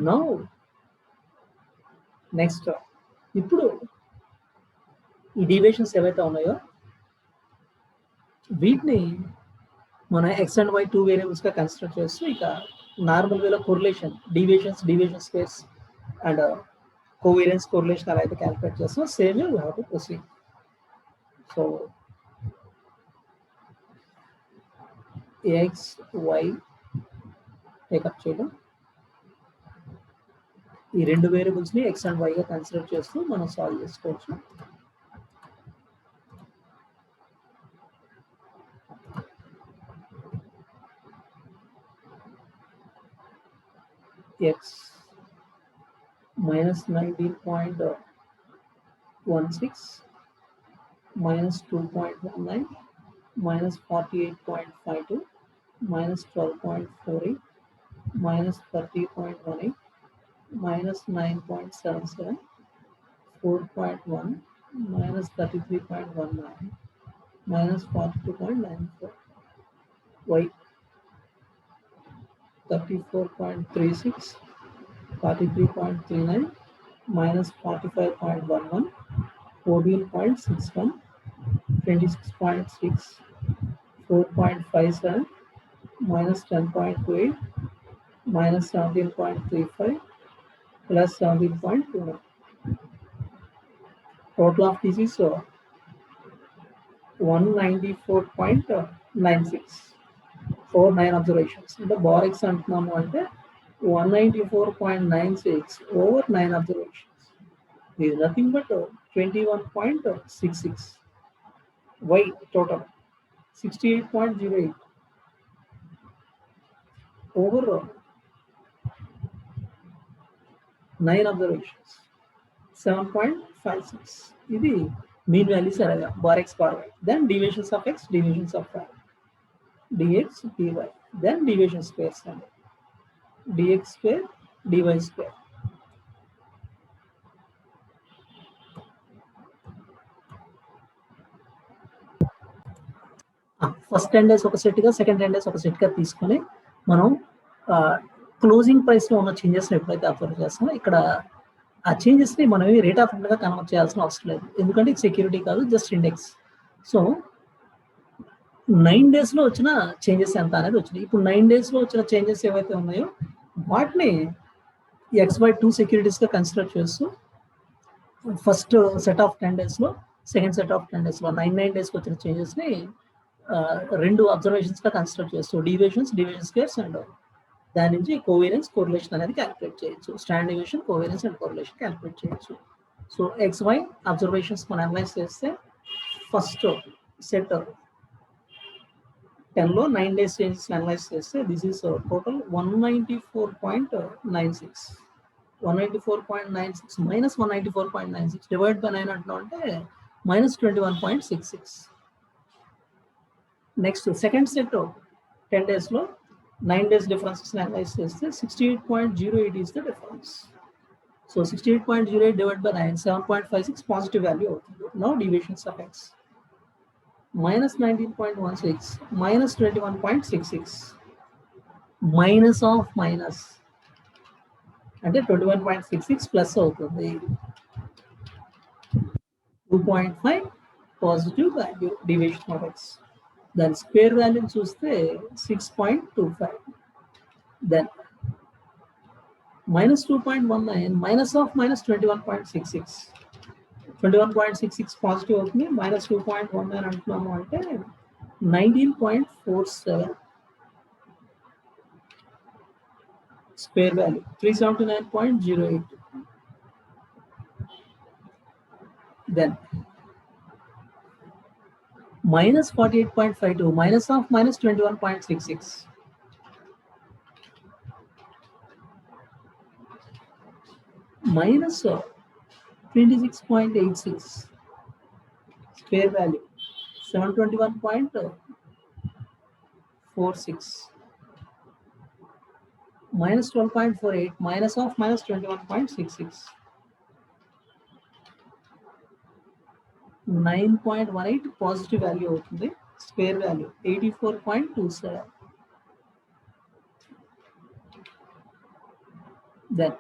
Now, next, ఇప్పుడు ఈ డీవియేషన్స్ ఏవైతే ఉన్నాయో వీటిని మన ఎక్స్ అండ్ వై 2 వేరియబుల్స్గా కన్సిడర్ చేస్తూ ఇక నార్మల్ వేలో correlation, deviation squares and covariance correlation అలా అయితే క్యాలిక్యులేట్ చేస్తాం, same we have to proceed. So x y take up చేయడం, ఈ రెండు వేరియబుల్స్ని ఎక్స్ అండ్ వైగా కన్సిడర్ చేస్తూ మనం సాల్వ్ చేసుకోవచ్చు. X minus 19.16 minus 2.19 minus 48.52 minus 12.48 minus 30.18 minus 9.77 4.1 minus 33.19 minus 42.94 y 34.36 43.39 minus 45.11 14.61 26.6 4.57 minus 10.28 minus 17.35 plus 17.29. Total of this is 194.96. 9 observations. The bar x అంటున్నాము అంటే 194.96 over 9 observations. This is nothing but 21.66. Y total 68.08 over 9 observations 7.56. ఇది mean values area bar x bar y. Then deviations of x, deviations of y. dx dy, then deviation squares and dx square dy square. First 10 days ఒక సెట్గా, second 10 days ఒక సెట్గా తీసుకొని మనం closing ప్రైస్లో ఉన్న చేంజెస్ని ఎప్పుడైతే observe చేస్తామో ఇక్కడ ఆ చేంజెస్ని మనం రేట్ ఆఫ్ రిటర్న్గా కన్వర్ట్ చేయాల్సిన అవసరం లేదు, ఎందుకంటే ఇది సెక్యూరిటీ కాదు, జస్ట్ ఇండెక్స్. సో 9 daysలో వచ్చిన చేంజెస్ ఎంత అనేది వచ్చినాయి. ఇప్పుడు 9 daysలో వచ్చిన చేంజెస్ ఏవైతే ఉన్నాయో వాటిని XY2 సెక్యూరిటీస్గా కన్సిడర్ చేస్తూ ఫస్ట్ సెట్ ఆఫ్ 10 daysలో, సెకండ్ సెట్ ఆఫ్ 10 daysలో 9 daysకి వచ్చిన చేంజెస్ని రెండు అబ్జర్వేషన్స్గా కన్సిడర్ చేస్తూ డీవియేషన్ స్క్వేర్స్ అండ్ దాని నుంచి కోవేరియన్స్ కోరిలేషన్ అనేది క్యాలిక్యులేట్ చేయొచ్చు. Standard deviation covariance and correlation calculate చేయొచ్చు. సో XY అబ్జర్వేషన్స్ మనం అనలైజ్ చేస్తే ఫస్ట్ సెట్ 10లో 9 డేస్ చేంజెస్ అనలైజ్ చేస్తే this is total 194.96 194.96 minus 194.96 divide by 9 అంటున్నాం అంటే మైనస్ 21.66. నెక్స్ట్ సెకండ్ సెట్ 10 డేస్లో 9 డేస్ డిఫరెన్సెస్ అనలైజ్ చేస్తే 68.08 is the difference. So 68.08 divided by 9, 7.56 positive value అవుతుంది. Now deviations of x. Minus 19.16, minus 21.66, minus of minus అంటే 21.66 plus అవుతుంది. 2.5 positive value deviation of x. దాని square value చూస్తే 6.25. Then minus 2.19, minus of minus 21.66. 21.66 positive అవుతుంది. Minus 2.19 అంటున్నాము అంటే 19.47. Square value 379.08. Then minus 48.52, minus of minus 21.66. Minus 26.86. Square value 721.46. Minus 12.48, minus of minus 21.66. 9.18 positive value అవుతుంది. Square value 84.27. Then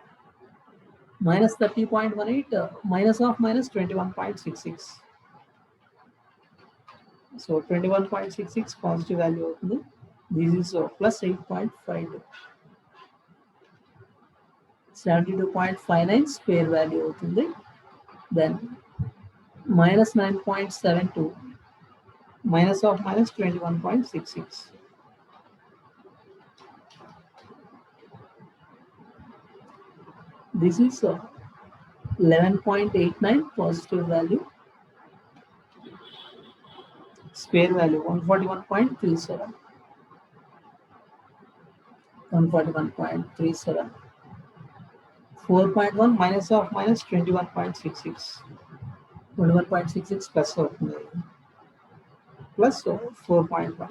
minus 30.18, minus of minus 21.66. So 21.66 positive value అవుతుంది. This is plus 8.52. 72.59 square value అవుతుంది. Then minus 9.72, minus of minus 21.66. This is 11.89 positive value. Square value 141.37. 141.37. 4.1 minus of minus 21.66. 21.66 plus అవుతుంది. Plus 4.1.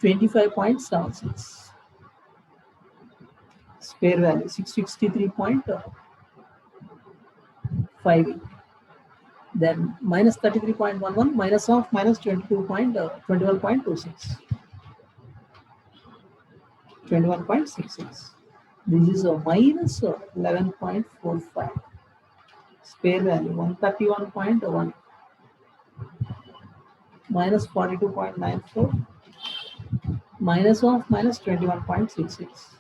25.76. Square value 663.58. Then minus 33.11, minus of minus 21.26. 21.66. This is a minus 11.45. Square value 131.1. Minus 42.94. Minus of minus 21.66.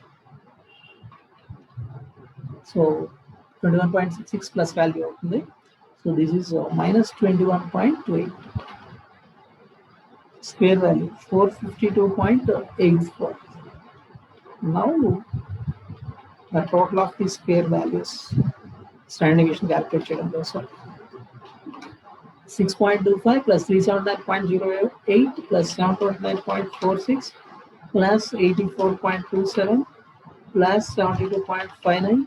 So 21.66 plus value అవుతుంది. So this is minus 21.28. Square value 452.84. Now the total of the square values standard deviation calculate చేయడం కోసం 6.25 plus 379.08 plus 729.46 plus 84.27 plus 72.59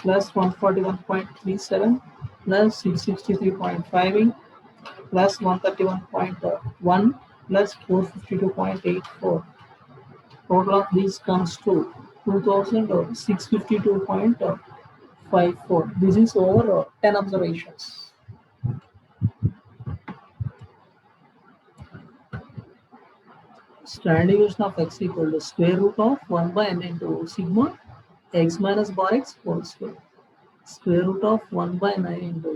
plus 141.37 plus 663.58 plus 131.1 plus 452.84. Total of these comes to 2652.54. This is over 10 observations. Standard deviation of x equal to square root of 1 by n into sigma x minus bar x whole square. Square root of 1 by 9 into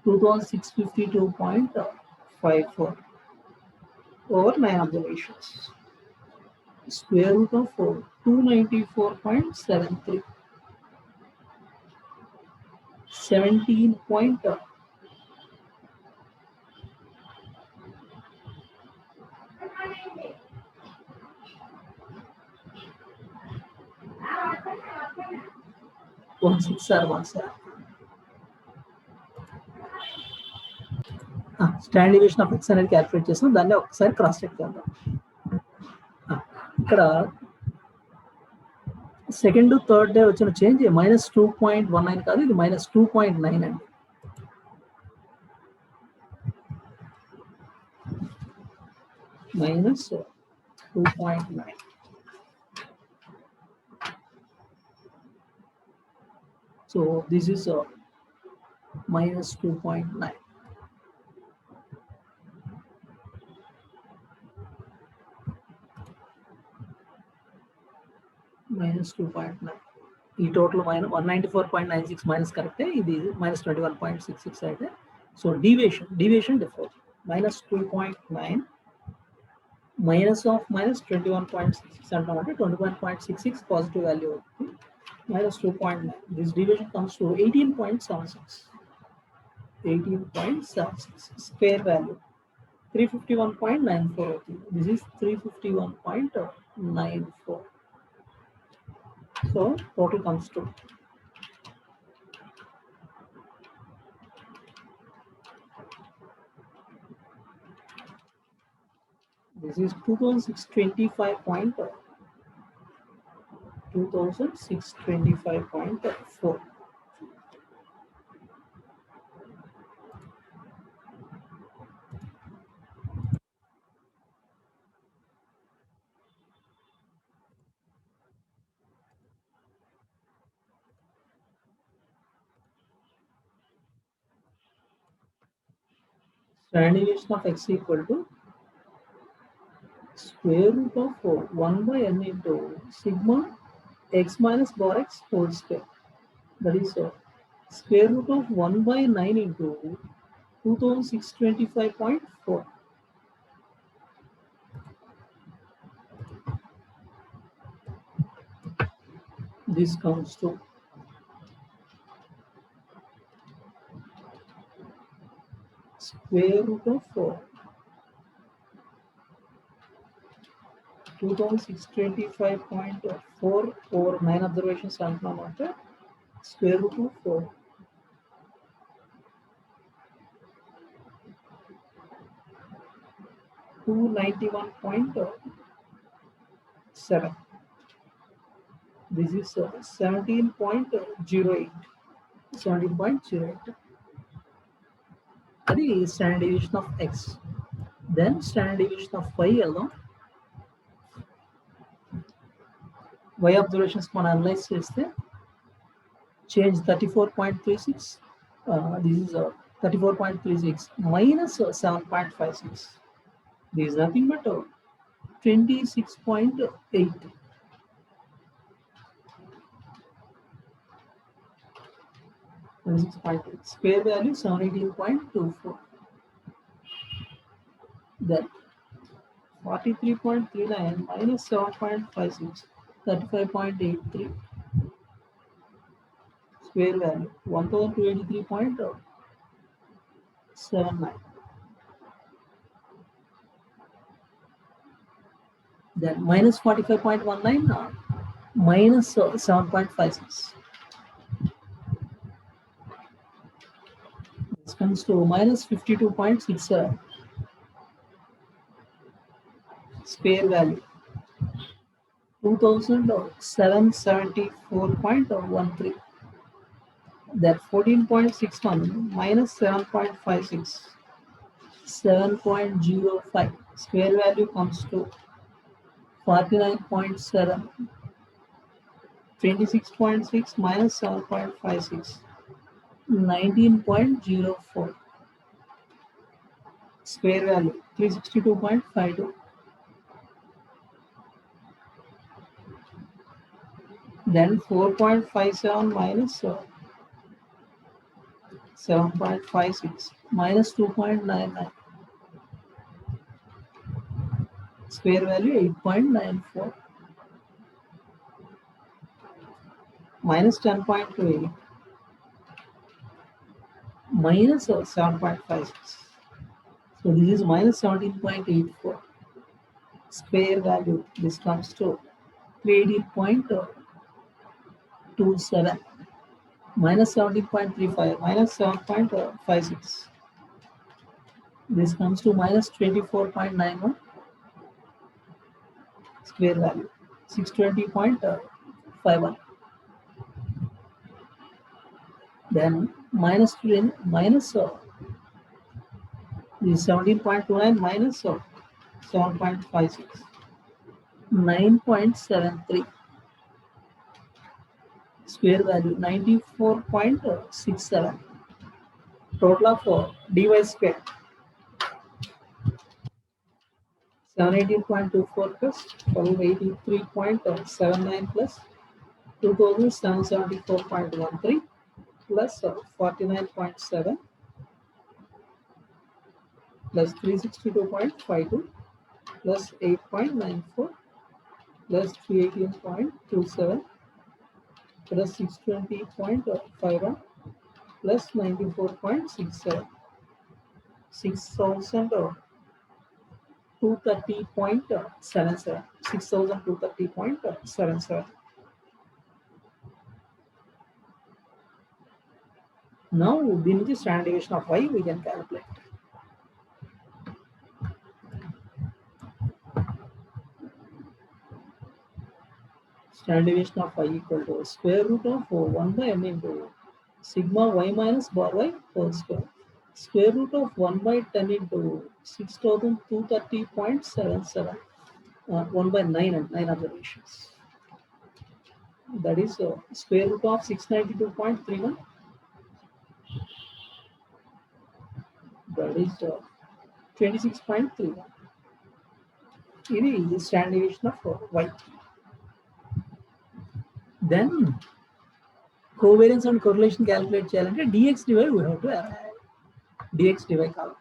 2652.54 over 9 observations. Square root of 294.73. 17. 16 or 17. Stand deviation of X అనేది calculate చేస్తాం, దాన్ని ఒకసారి cross check చేద్దాం. ఇక్కడ second third day వచ్చిన change -2.19 కాదు, ఇది -2.9 అండి. -2.9. So this is -2.9. -2.9. ఈ టోటల్ -194.96 మైనస్ కరెక్టే, ఇది -21.66 అయితే. So deviation differ -2.9 minus of -21.66 అంటామంటే 21.66 positive value అవుతుంది, -2.9. This deviation comes to 18.76. Square value 351.94 అవుతుంది. This is 351.94. So total comes to this is 2625.4. Standard deviation of x equal to square root of 1 by n into sigma x minus bar x whole square. That is square root of 1 by 9 into 2625.4. This comes to square root of 2625.4 over 9 observations అంటున్నామంటే square root of 291.7. This is 17.08. That is standard deviation of x. Then standard deviation of y alone. Y observations మనం analyse చేస్తే change 34.36. This is 34.36 minus 7.56. This is nothing but 26.8. Square value 718.24. Then 43.39 minus 7.56, 35.83. Square value 1283.79. Then minus 45.19 minus 7.56. This comes to minus 52.67. Square value 2774.13. That 14.61 minus 7.56, 7.05. Square value comes to 49.7. 26.6 minus 7.56, 19.04. Square value 362.52. Then 4.57 minus 7.56 minus 2.99. Square value 8.94. Minus 10.28 minus 7.56. So this is minus 17.84. Square value, this comes to 380.27. minus 17.35, minus 7.56. This comes to minus 24.91 square value, 620.51. Then minus 10, minus the 17.29 minus 7.56, 9.73 square value, 94.67. Total of dy square, 718.24 plus 1283.79 plus 2774.13 plus 49.7 plus 362.52 plus 8.94 plus 318.27 plus 620.51 plus 94.67, 6,230.77, 6,230.77. Now, the standard deviation of y we can calculate. Standard deviation of y equal to square root of 1 by m into sigma y minus bar y whole square. Square root of 1 by 10 into 6,230.77. 1 by 9 and 9 observations. That is square root of 692.31. That is 26.31. This is the standard deviation of y. Then covariance and correlation calculate challenge dx dy we have to add. Dx dy column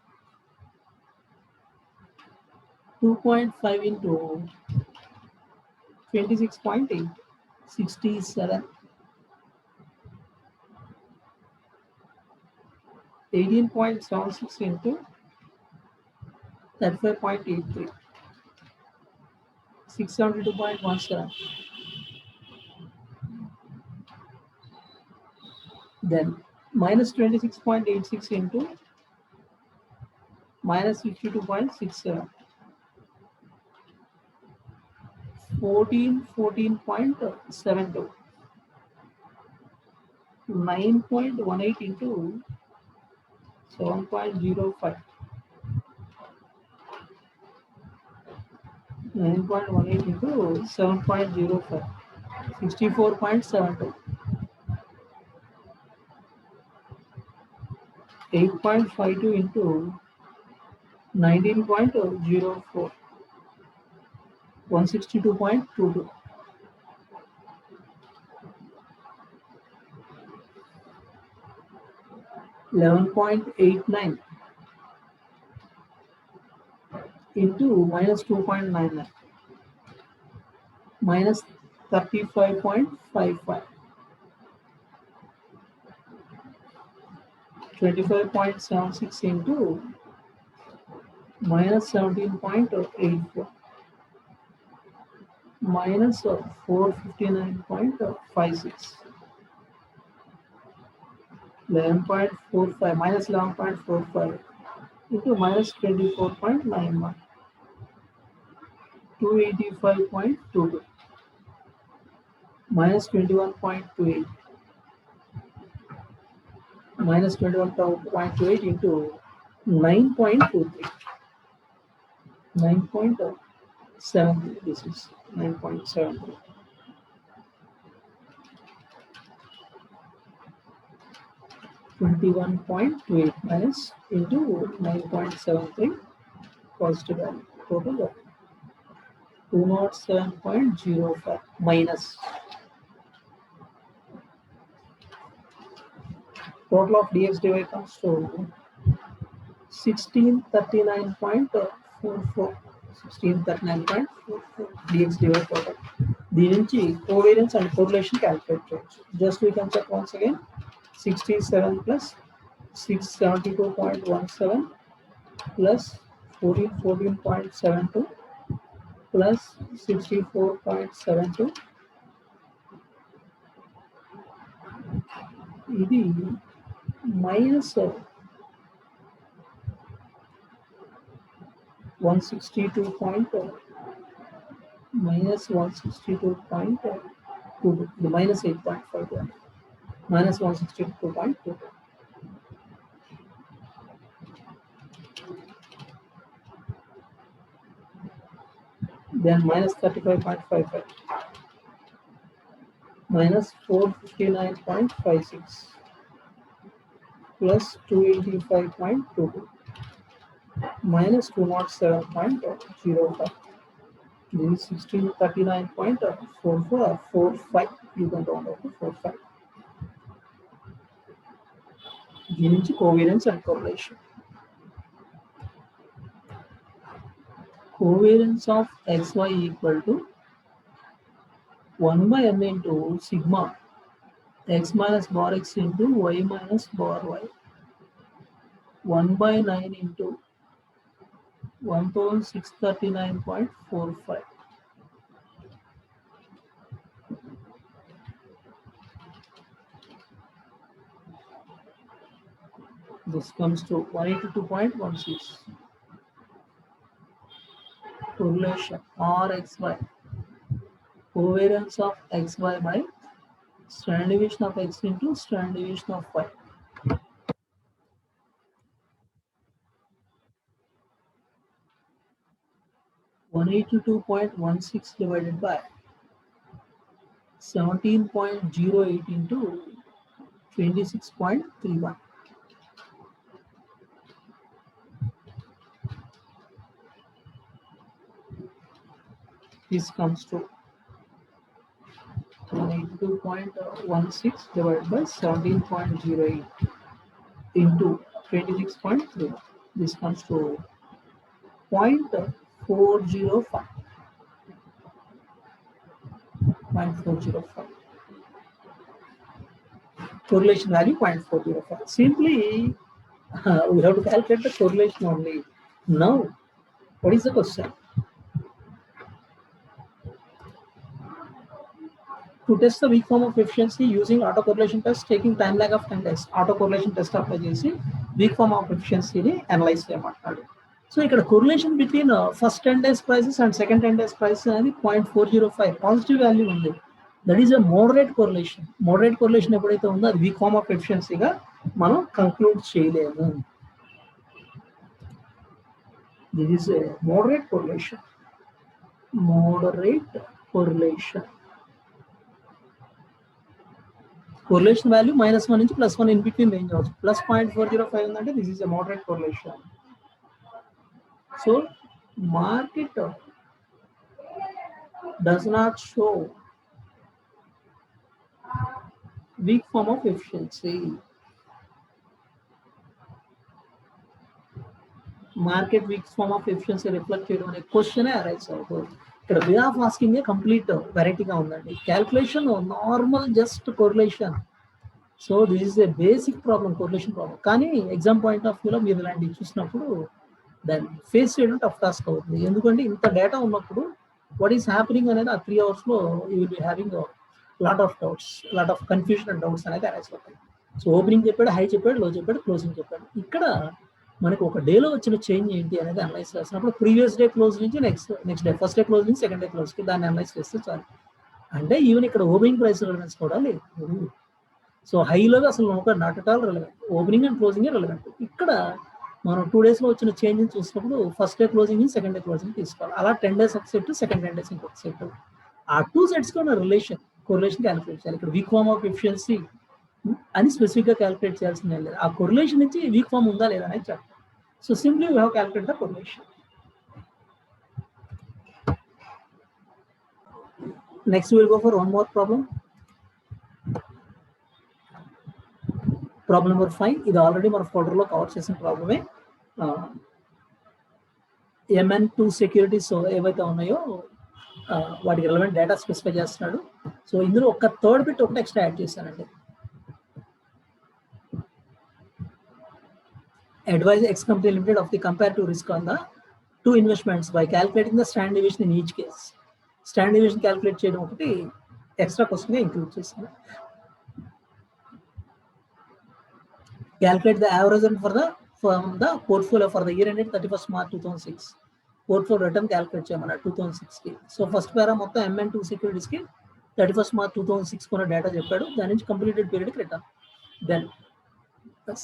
2.5 into 26.8, 67, 18.76 into 35.83, 672.17. Then minus 26.86 into minus 52.67, 14.72, 9.18 into 7.05, 9.18 into 7.05, 64.72, 8.52 into 19.04, 162.22. $11.89 into minus 2.99, minus 35.55, 25.76 into minus 17.84, minus 459.56, 11.45, minus 11.45 into minus 24.91, 285.22, minus 21.28, minus 21.28 into 9.23, 9.73. This is 9.73. $21.28 minus into 9.73 positive value. Total of 207.05 minus. Total of dx dy comes to 1639.44. 1639.44 dx dy total. దీని నుంచి covariance and correlation calculate చేయొచ్చు. Just we can check once again. 67 plus 672.17 plus 1414.72 plus 64.72 ఇది minus 162. Minus 162.2, the minus 8.5, minus 162.2. Then minus 35.55, minus 459.56, plus 285.22, minus 207.05. This is 1639.45. You can round off to 45. దీని నుంచి covariance and correlation. Covariance of xy equal to 1 by m into sigma x minus bar x into y minus bar y. 1 by 9 into 1639.45. This comes to 182.16. Correlation RXY. Covariance of XY by standard deviation of X into standard deviation of Y. (182.16) divided by 17.08 into 26.31. This comes to 182.16 divided by 17.08 into 26.3. This comes to 0.405. 0.405. Correlation value 0.405. Simply, we have to calculate the correlation only. Now, what is the question? To test the weak form of efficiency using autocorrelation test, taking time lag of 10 days. Autocorrelation test apply chesi weak form of efficiency ni analyze cheyamantaru. So ikkada correlation between first 10 days prices and second 10 days prices anadi 0.405 positive value undi. That is a moderate correlation. Moderate correlation eppudaithe undo adi weak form of efficiency ga manam conclude cheyalemu. This is a moderate correlation. Moderate correlation. Correlation value -1 నుంచి +1 in between range also. Plus 0.405 ఉందంటే this is a moderate correlation. So market does not show weak form of efficiency. Market weak form of efficiency reflect చేయడం అనే question arise అవుతుంది. ఇక్కడ way of asking complete వెరైటీగా ఉందండి. Calculation normal just correlation. So this is a basic problem, correlation problem. కానీ exam point of వ్యూలో మీరు ఇలాంటివి చూసినప్పుడు దాన్ని ఫేస్ చేయడం టఫ్ టాస్క్ అవుతుంది. ఎందుకంటే ఇంత డేటా ఉన్నప్పుడు వాట్ ఈస్ హ్యాపెనింగ్ అనేది ఆ 3 hours you will be having lot of doubts, lot of confusion and doubts అనేది అరైజ్ అవుతాయి. సో ఓపెనింగ్ చెప్పాడు, హై చెప్పాడు, లో చెప్పాడు, క్లోజింగ్ చెప్పాడు. ఇక్కడ మనకు ఒక డేలో వచ్చిన చేంజ్ ఏంటి అనేది అనలైజ్ చేసినప్పుడు ప్రీవియస్ డే క్లోజ్ నుంచి next day, first day close నుంచి సెకండ్ డే క్లోజ్కి దాన్ని అనలైజ్ చేస్తే చాలు. అంటే ఈవెన్ ఇక్కడ ఓపెనింగ్ ప్రైస్ రిలవెన్స్ కూడా లేదు. సో హైలో అసలు ఒక not at all relevant, opening and closing relevant. ఇక్కడ మనం 2 daysలో వచ్చిన చేంజ్ చూసినప్పుడు ఫస్ట్ డే క్లోజింగ్ నుంచి సెకండ్ డే క్లోజింగ్ తీసుకోవాలి. అలా 10 days ఒక సెట్, సెకండ్ 10 days ఇంకొక సెట్. ఆ 2 sets ఉన్న కోరిలేషన్ క్యాలిక్యులేట్ చేయాలి. ఇక్కడ వీక్ ఫార్మ్ ఆఫ్ ఎఫిషియన్సీ అని స్పెసిఫిక్గా క్యాలిక్యులేట్ చేయాల్సింది లేదు. ఆ కొరిలేషన్ నుంచి వీక్ ఫామ్ ఉందా లేదా అనేది చెప్పాలి. So simply we have calculate the correlation. Next will go for one more problem. Problem number 5. ఇది ఆల్రెడీ మన ఫోల్డర్లో కవర్ చేసిన ప్రాబ్లమే. MN2 సెక్యూరిటీస్ ఏవైతే ఉన్నాయో వాటికి రిలవెంట్ డేటా స్పెసిఫై చేస్తున్నాడు. సో ఇందులో ఒక థర్డ్ బిట్ ఒకటి ఎక్స్ట్రా యాడ్ చేశానండి. Advise X company limited of the comparative risk on the 2 investments by calculating the standard deviation in each case. Standard deviation calculate చేయడం ఒకటి ఎక్స్ట్రా క్వశ్చన్గా ఇంక్లూడ్ చేశాను. Calculate the average return from the portfolio for the year ended 31st March 2006. Portfolio return calculate చేయమన్నారు 2006 కి. So first పేరా మొత్తం MN2 securities కి 31st March 2006 కొన్న data చెప్పాడు. దాని నుంచి కంప్లీటెడ్ పీరియడ్ కి రిటర్న్. దెన్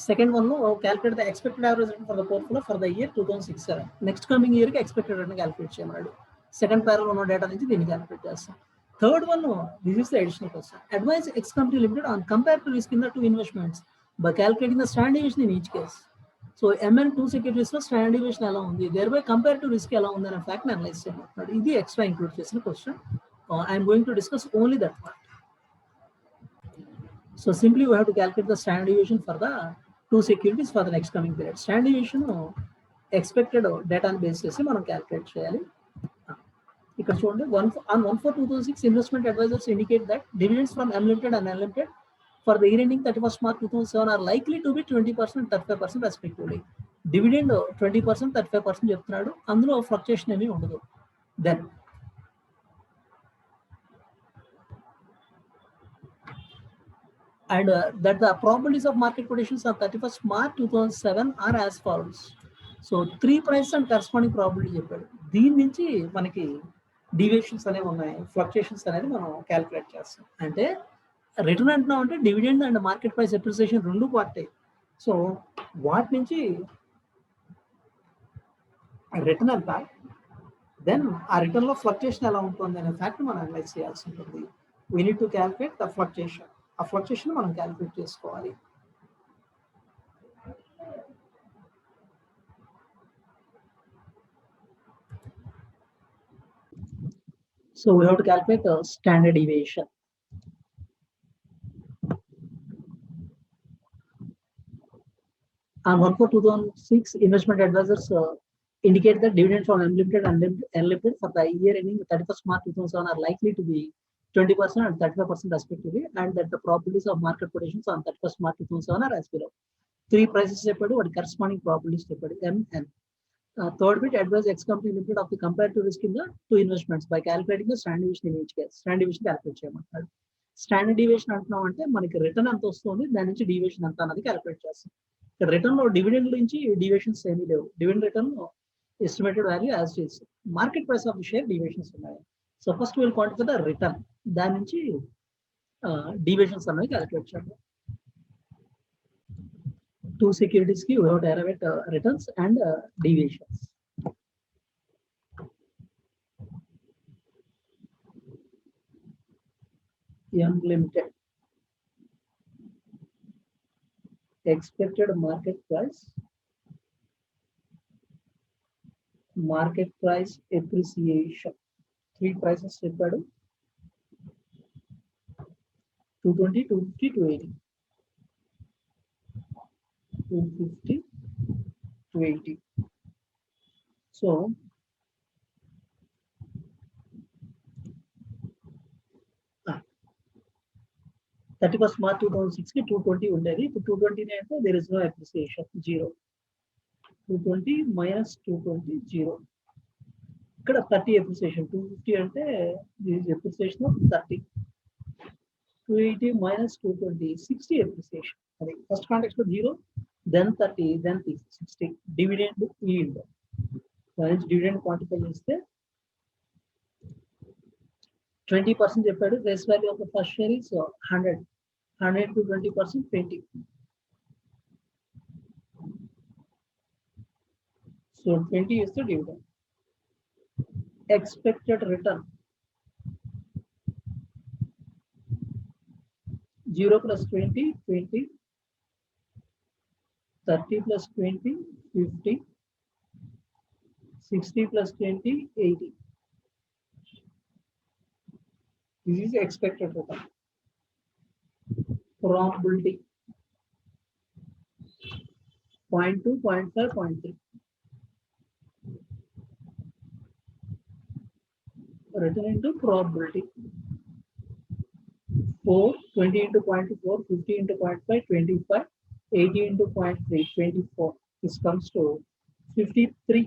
సెకండ్ వన్ లో calculate the expected average return for the portfolio for the year 2006-7. Next coming year కి ఎక్స్పెక్టెడ్ రిటర్న్ క్యాల్కులేట్ చేయమన్నాడు. సెకండ్ పేరాలో ఉన్న డేటా నుంచి దీన్ని క్యాల్కులేట్ చేస్తాం. Third one, this is the additional question. Advise x company limited on compare to risk in the 2 investments by calculating the standard deviation in each case. So MN2 securities లో standard deviation ఎలా ఉంది, thereby compare to risk ఎలా ఉంది అనే fact analyse చేయమంటున్నాడు. ఇది extra include చేసిన question. I'm going to discuss only that part. So simply we have to calculate the standard deviation for the 2 securities for the next coming period. Standard deviation expected డేటాను base చేసి మనం calculate చేయాలి. ఇక్కడ చూడండి, 1/4/2006 investment advisers indicate that dividends from unlimited and unlimited for the year ending 31st March 2007 are likely to be 20% and 35% respectively. Dividend 20%, 35% చెప్తున్నాడు. అందులో fluctuation ఏమీ ఉండదు. Then and that the probabilities of market conditions on 31st March 2007 are as follows. So 3 prices and corresponding probability చెప్పాడు. దీని నుంచి మనకి deviations అనేవి ఉన్నాయి, ఫ్లక్చుయేషన్స్ అనేది మనం క్యాల్కులేట్ చేస్తాం. అంటే రిటర్న్ అంటున్నాం అంటే dividend and market price appreciation రెండు పార్టీ. సో వాటి నుంచి రిటర్న్ ఎంత, దెన్ ఆ రిటర్న్ లో ఫ్లక్చుయేషన్ ఎలా ఉంటుంది అనే ఫ్యాక్ట్ మనం అనలైజ్ చేయాల్సి ఉంటుంది. We need to calculate the fluctuation. ఆ ఫ్లక్చుయేషన్ మనం క్యాల్కులేట్ చేసుకోవాలి. So we have to calculate standard deviation. On 1/4/2006, investment advisors indicate that dividends from unlimited and unlimited for the year ending 31st March 2007 are likely to be 20% and 35% respectively, and that the probabilities of market conditions on 31st March 2007 are as below. 3 prices చెప్పాడు, వాటి corresponding probabilities చెప్పాడు, MN. Third bit, advise X company limited of the comparative risk in the 2 investments by calculating the standard deviation in each case. Standard deviation calculate చేయమంటాడు. Standard deviation అంటున్నాం అంటే మనకి return ఎంత వస్తుంది, దాని నుంచి డీవియేషన్ ఎంత అన్నది క్యాల్కులేట్ చేస్తాం. ఇక్కడ రిటర్న్ లో డివిడెండ్ నుంచి డీవియేషన్స్ ఏమీ లేవు. Dividend return estimated value as చేసి market price of the share deviations ఉన్నాయి. So first will quantify the return, దాని నుంచి డీవియేషన్స్ అనేవి క్యాల్కులేట్ చేద్దాం. 2 సెక్యూరిటీస్ కి we have to derive returns and deviations. Unlimited expected market price appreciation. 3 prices చెప్పాడు, 220, 250, 280. 250, 280. So 31st March 2006 కి 220 ఉండేది. ఇప్పుడు 220 అంటే there is no appreciation, 0. 220 minus 220, 0. ఇక్కడ 30 appreciation. 250 అంటే this is appreciation of 30. 280 minus 220, 60 appreciation. అది ఫస్ట్ కాంటెక్స్ట్ లో 0, then 30, then 60. డివిడెండ్ yield, దాని డివిడెండ్ క్వాంటిఫై చేస్తే 20% చెప్పాడు. Face value of the first share is 100. 100 to 20%, 20. So 20 is the dividend. Expected return 0 plus 20, 20. 30 plus 20, 50. 60 plus 20, 80. This is expected return. Probability 0.2, 0.5, 0.3. Return into probability. 4, 20 into 0.4, 50 into 0.5, 25, 80 into 0.3, 24. This comes to 53.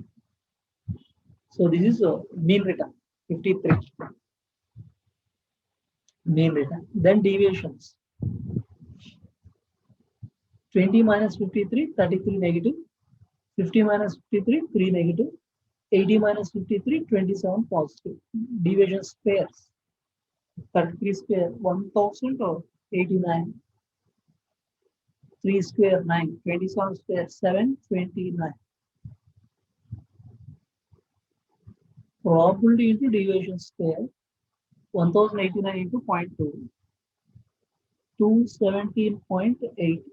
So this is a mean return, 53. Mean return. Then deviations. 20 minus 53, 33 negative. 50 minus 53, 3 negative. 80 minus 53, 27 positive. Division squares. 33 square, 1000 or 89. 3 square, 9. 27 square, 729. Probability into deviation square. 1089 into 0.2. 217.8.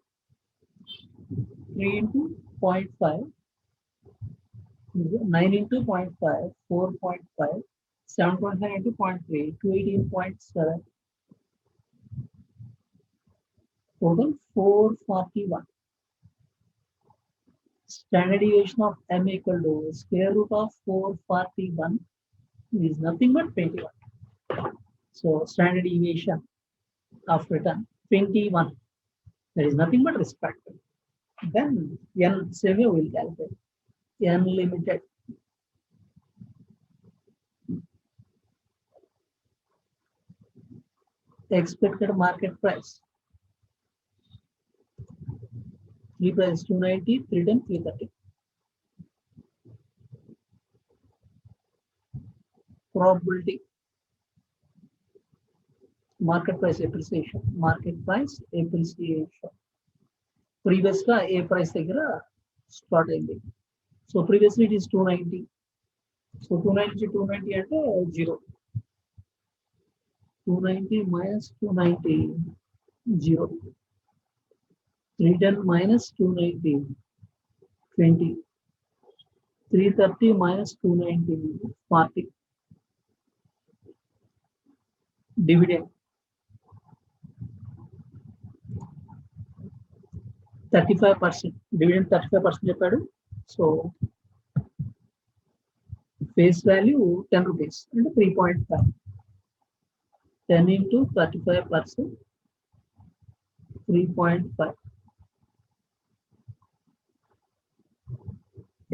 3 into 0.5. 9 into 0.5. 4.5. 7.5 into 0.3. 218.7. Total 441. Standard deviation of m equal to square root of 441 is nothing but 21. So standard deviation of return 21. There is nothing but risk factor. Then n same way will calculate. N limited. Expected market price. 3 price 290, 310, 330. Probability. Market price appreciation. Market price appreciation. Previous ka a price దగ్గర start అయింది. So previously it is 290. So 290 290 అంటే 0. 290 minus 290 0. 310 minus 290 20. 330 minus 290 40. Dividend 35%. Dividend 35% చెప్పాడు. So face value 10 rupees అంటే 3.5. 10 into 35%, 3.5.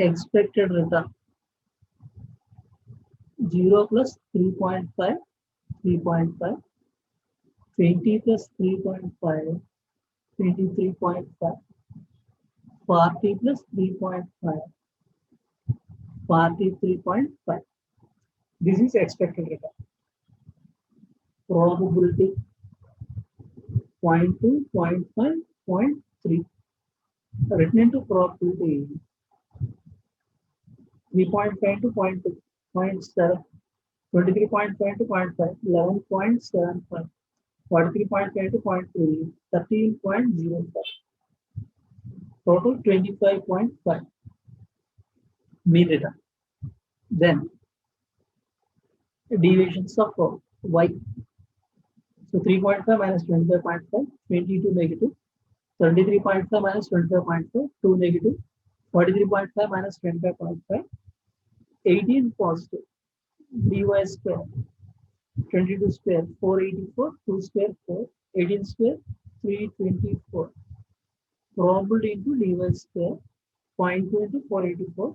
Expected return 0 plus 3.5, 3.5. 20 plus 3.5, 23.5. 40 plus 3.5, 43.5. This is expected return. Probability 0.2, 0.5, 0.3. Written into probability 3.5 to 0.2, 0.7, 23.5 to 0.5, 11.75, 43.5 to 0.3, 13.05. Total 25.5. Mean return. Then deviations of y. So 3.5 minus 25.5, 22 negative. 33.5 minus 25.5, 2 negative. 43.5 minus 25.5, 18 positive. dy square, 22 square, 484, 2 square, 4, 18 square, 324. Probability into dy square, 0.2 into 484,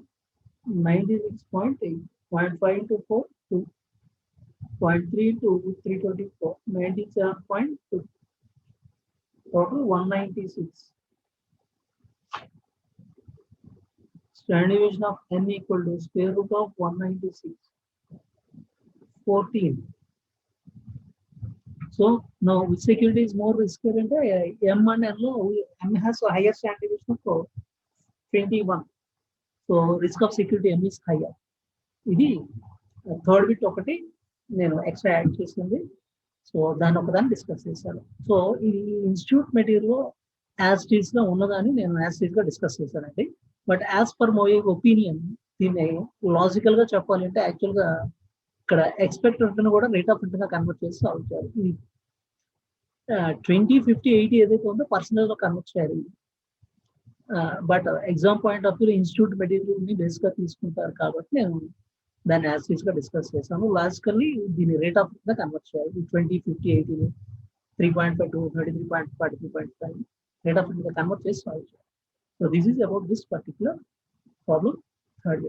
96.8, 0.5 into 4, 2, 0.3 into 324, 97.2. Total 196. Standard deviation of n equal to square root of 196. 14. So now which security is more risky అంటే M and N లో M has a higher standard deviation of 21. So risk of security M is higher. ఇది third bit ఒకటి నేను extra add చేసింది. So దాన్ని ఒకదాన్ని discuss చేశాను. So ఇది ఇన్స్టిట్యూట్ మెటీరియల్ యాజ్ టీస్ గా ఉన్నదాన్ని నేను యాజ్ టీస్ గా డిస్కస్ చేశానండి. But as per my opinion దీన్ని లాజికల్ గా చెప్పాలంటే యాక్చువల్ గా ఇక్కడ ఎక్స్పెక్ట్ రిటర్న్ కూడా రేట్ ఆఫ్ రిటర్న్ గా కన్వర్ట్ చేసి సాల్వ్ చేయాలి. 20, 50, 80 ఏదైతే ఉందో పర్సనల్ లో కన్వర్ట్ చేయాలి. But exam point of view institute material ని బేస్ గా తీసుకుంటారు కాబట్టి నేను దాన్ని యాజ్ టీస్ గా డిస్కస్ చేశాను. లాజికల్లీ దీన్ని రేట్ ఆఫ్ రిటర్న్ గా కన్వర్ట్ చేయాలి. 20, 50, 80 3.5 to 33.5, 43.5 రేట్ ఆఫ్ రిటర్న్ గా కన్వర్ట్ చేసి సాల్వ్ చేయాలి. So this is about this particular problem third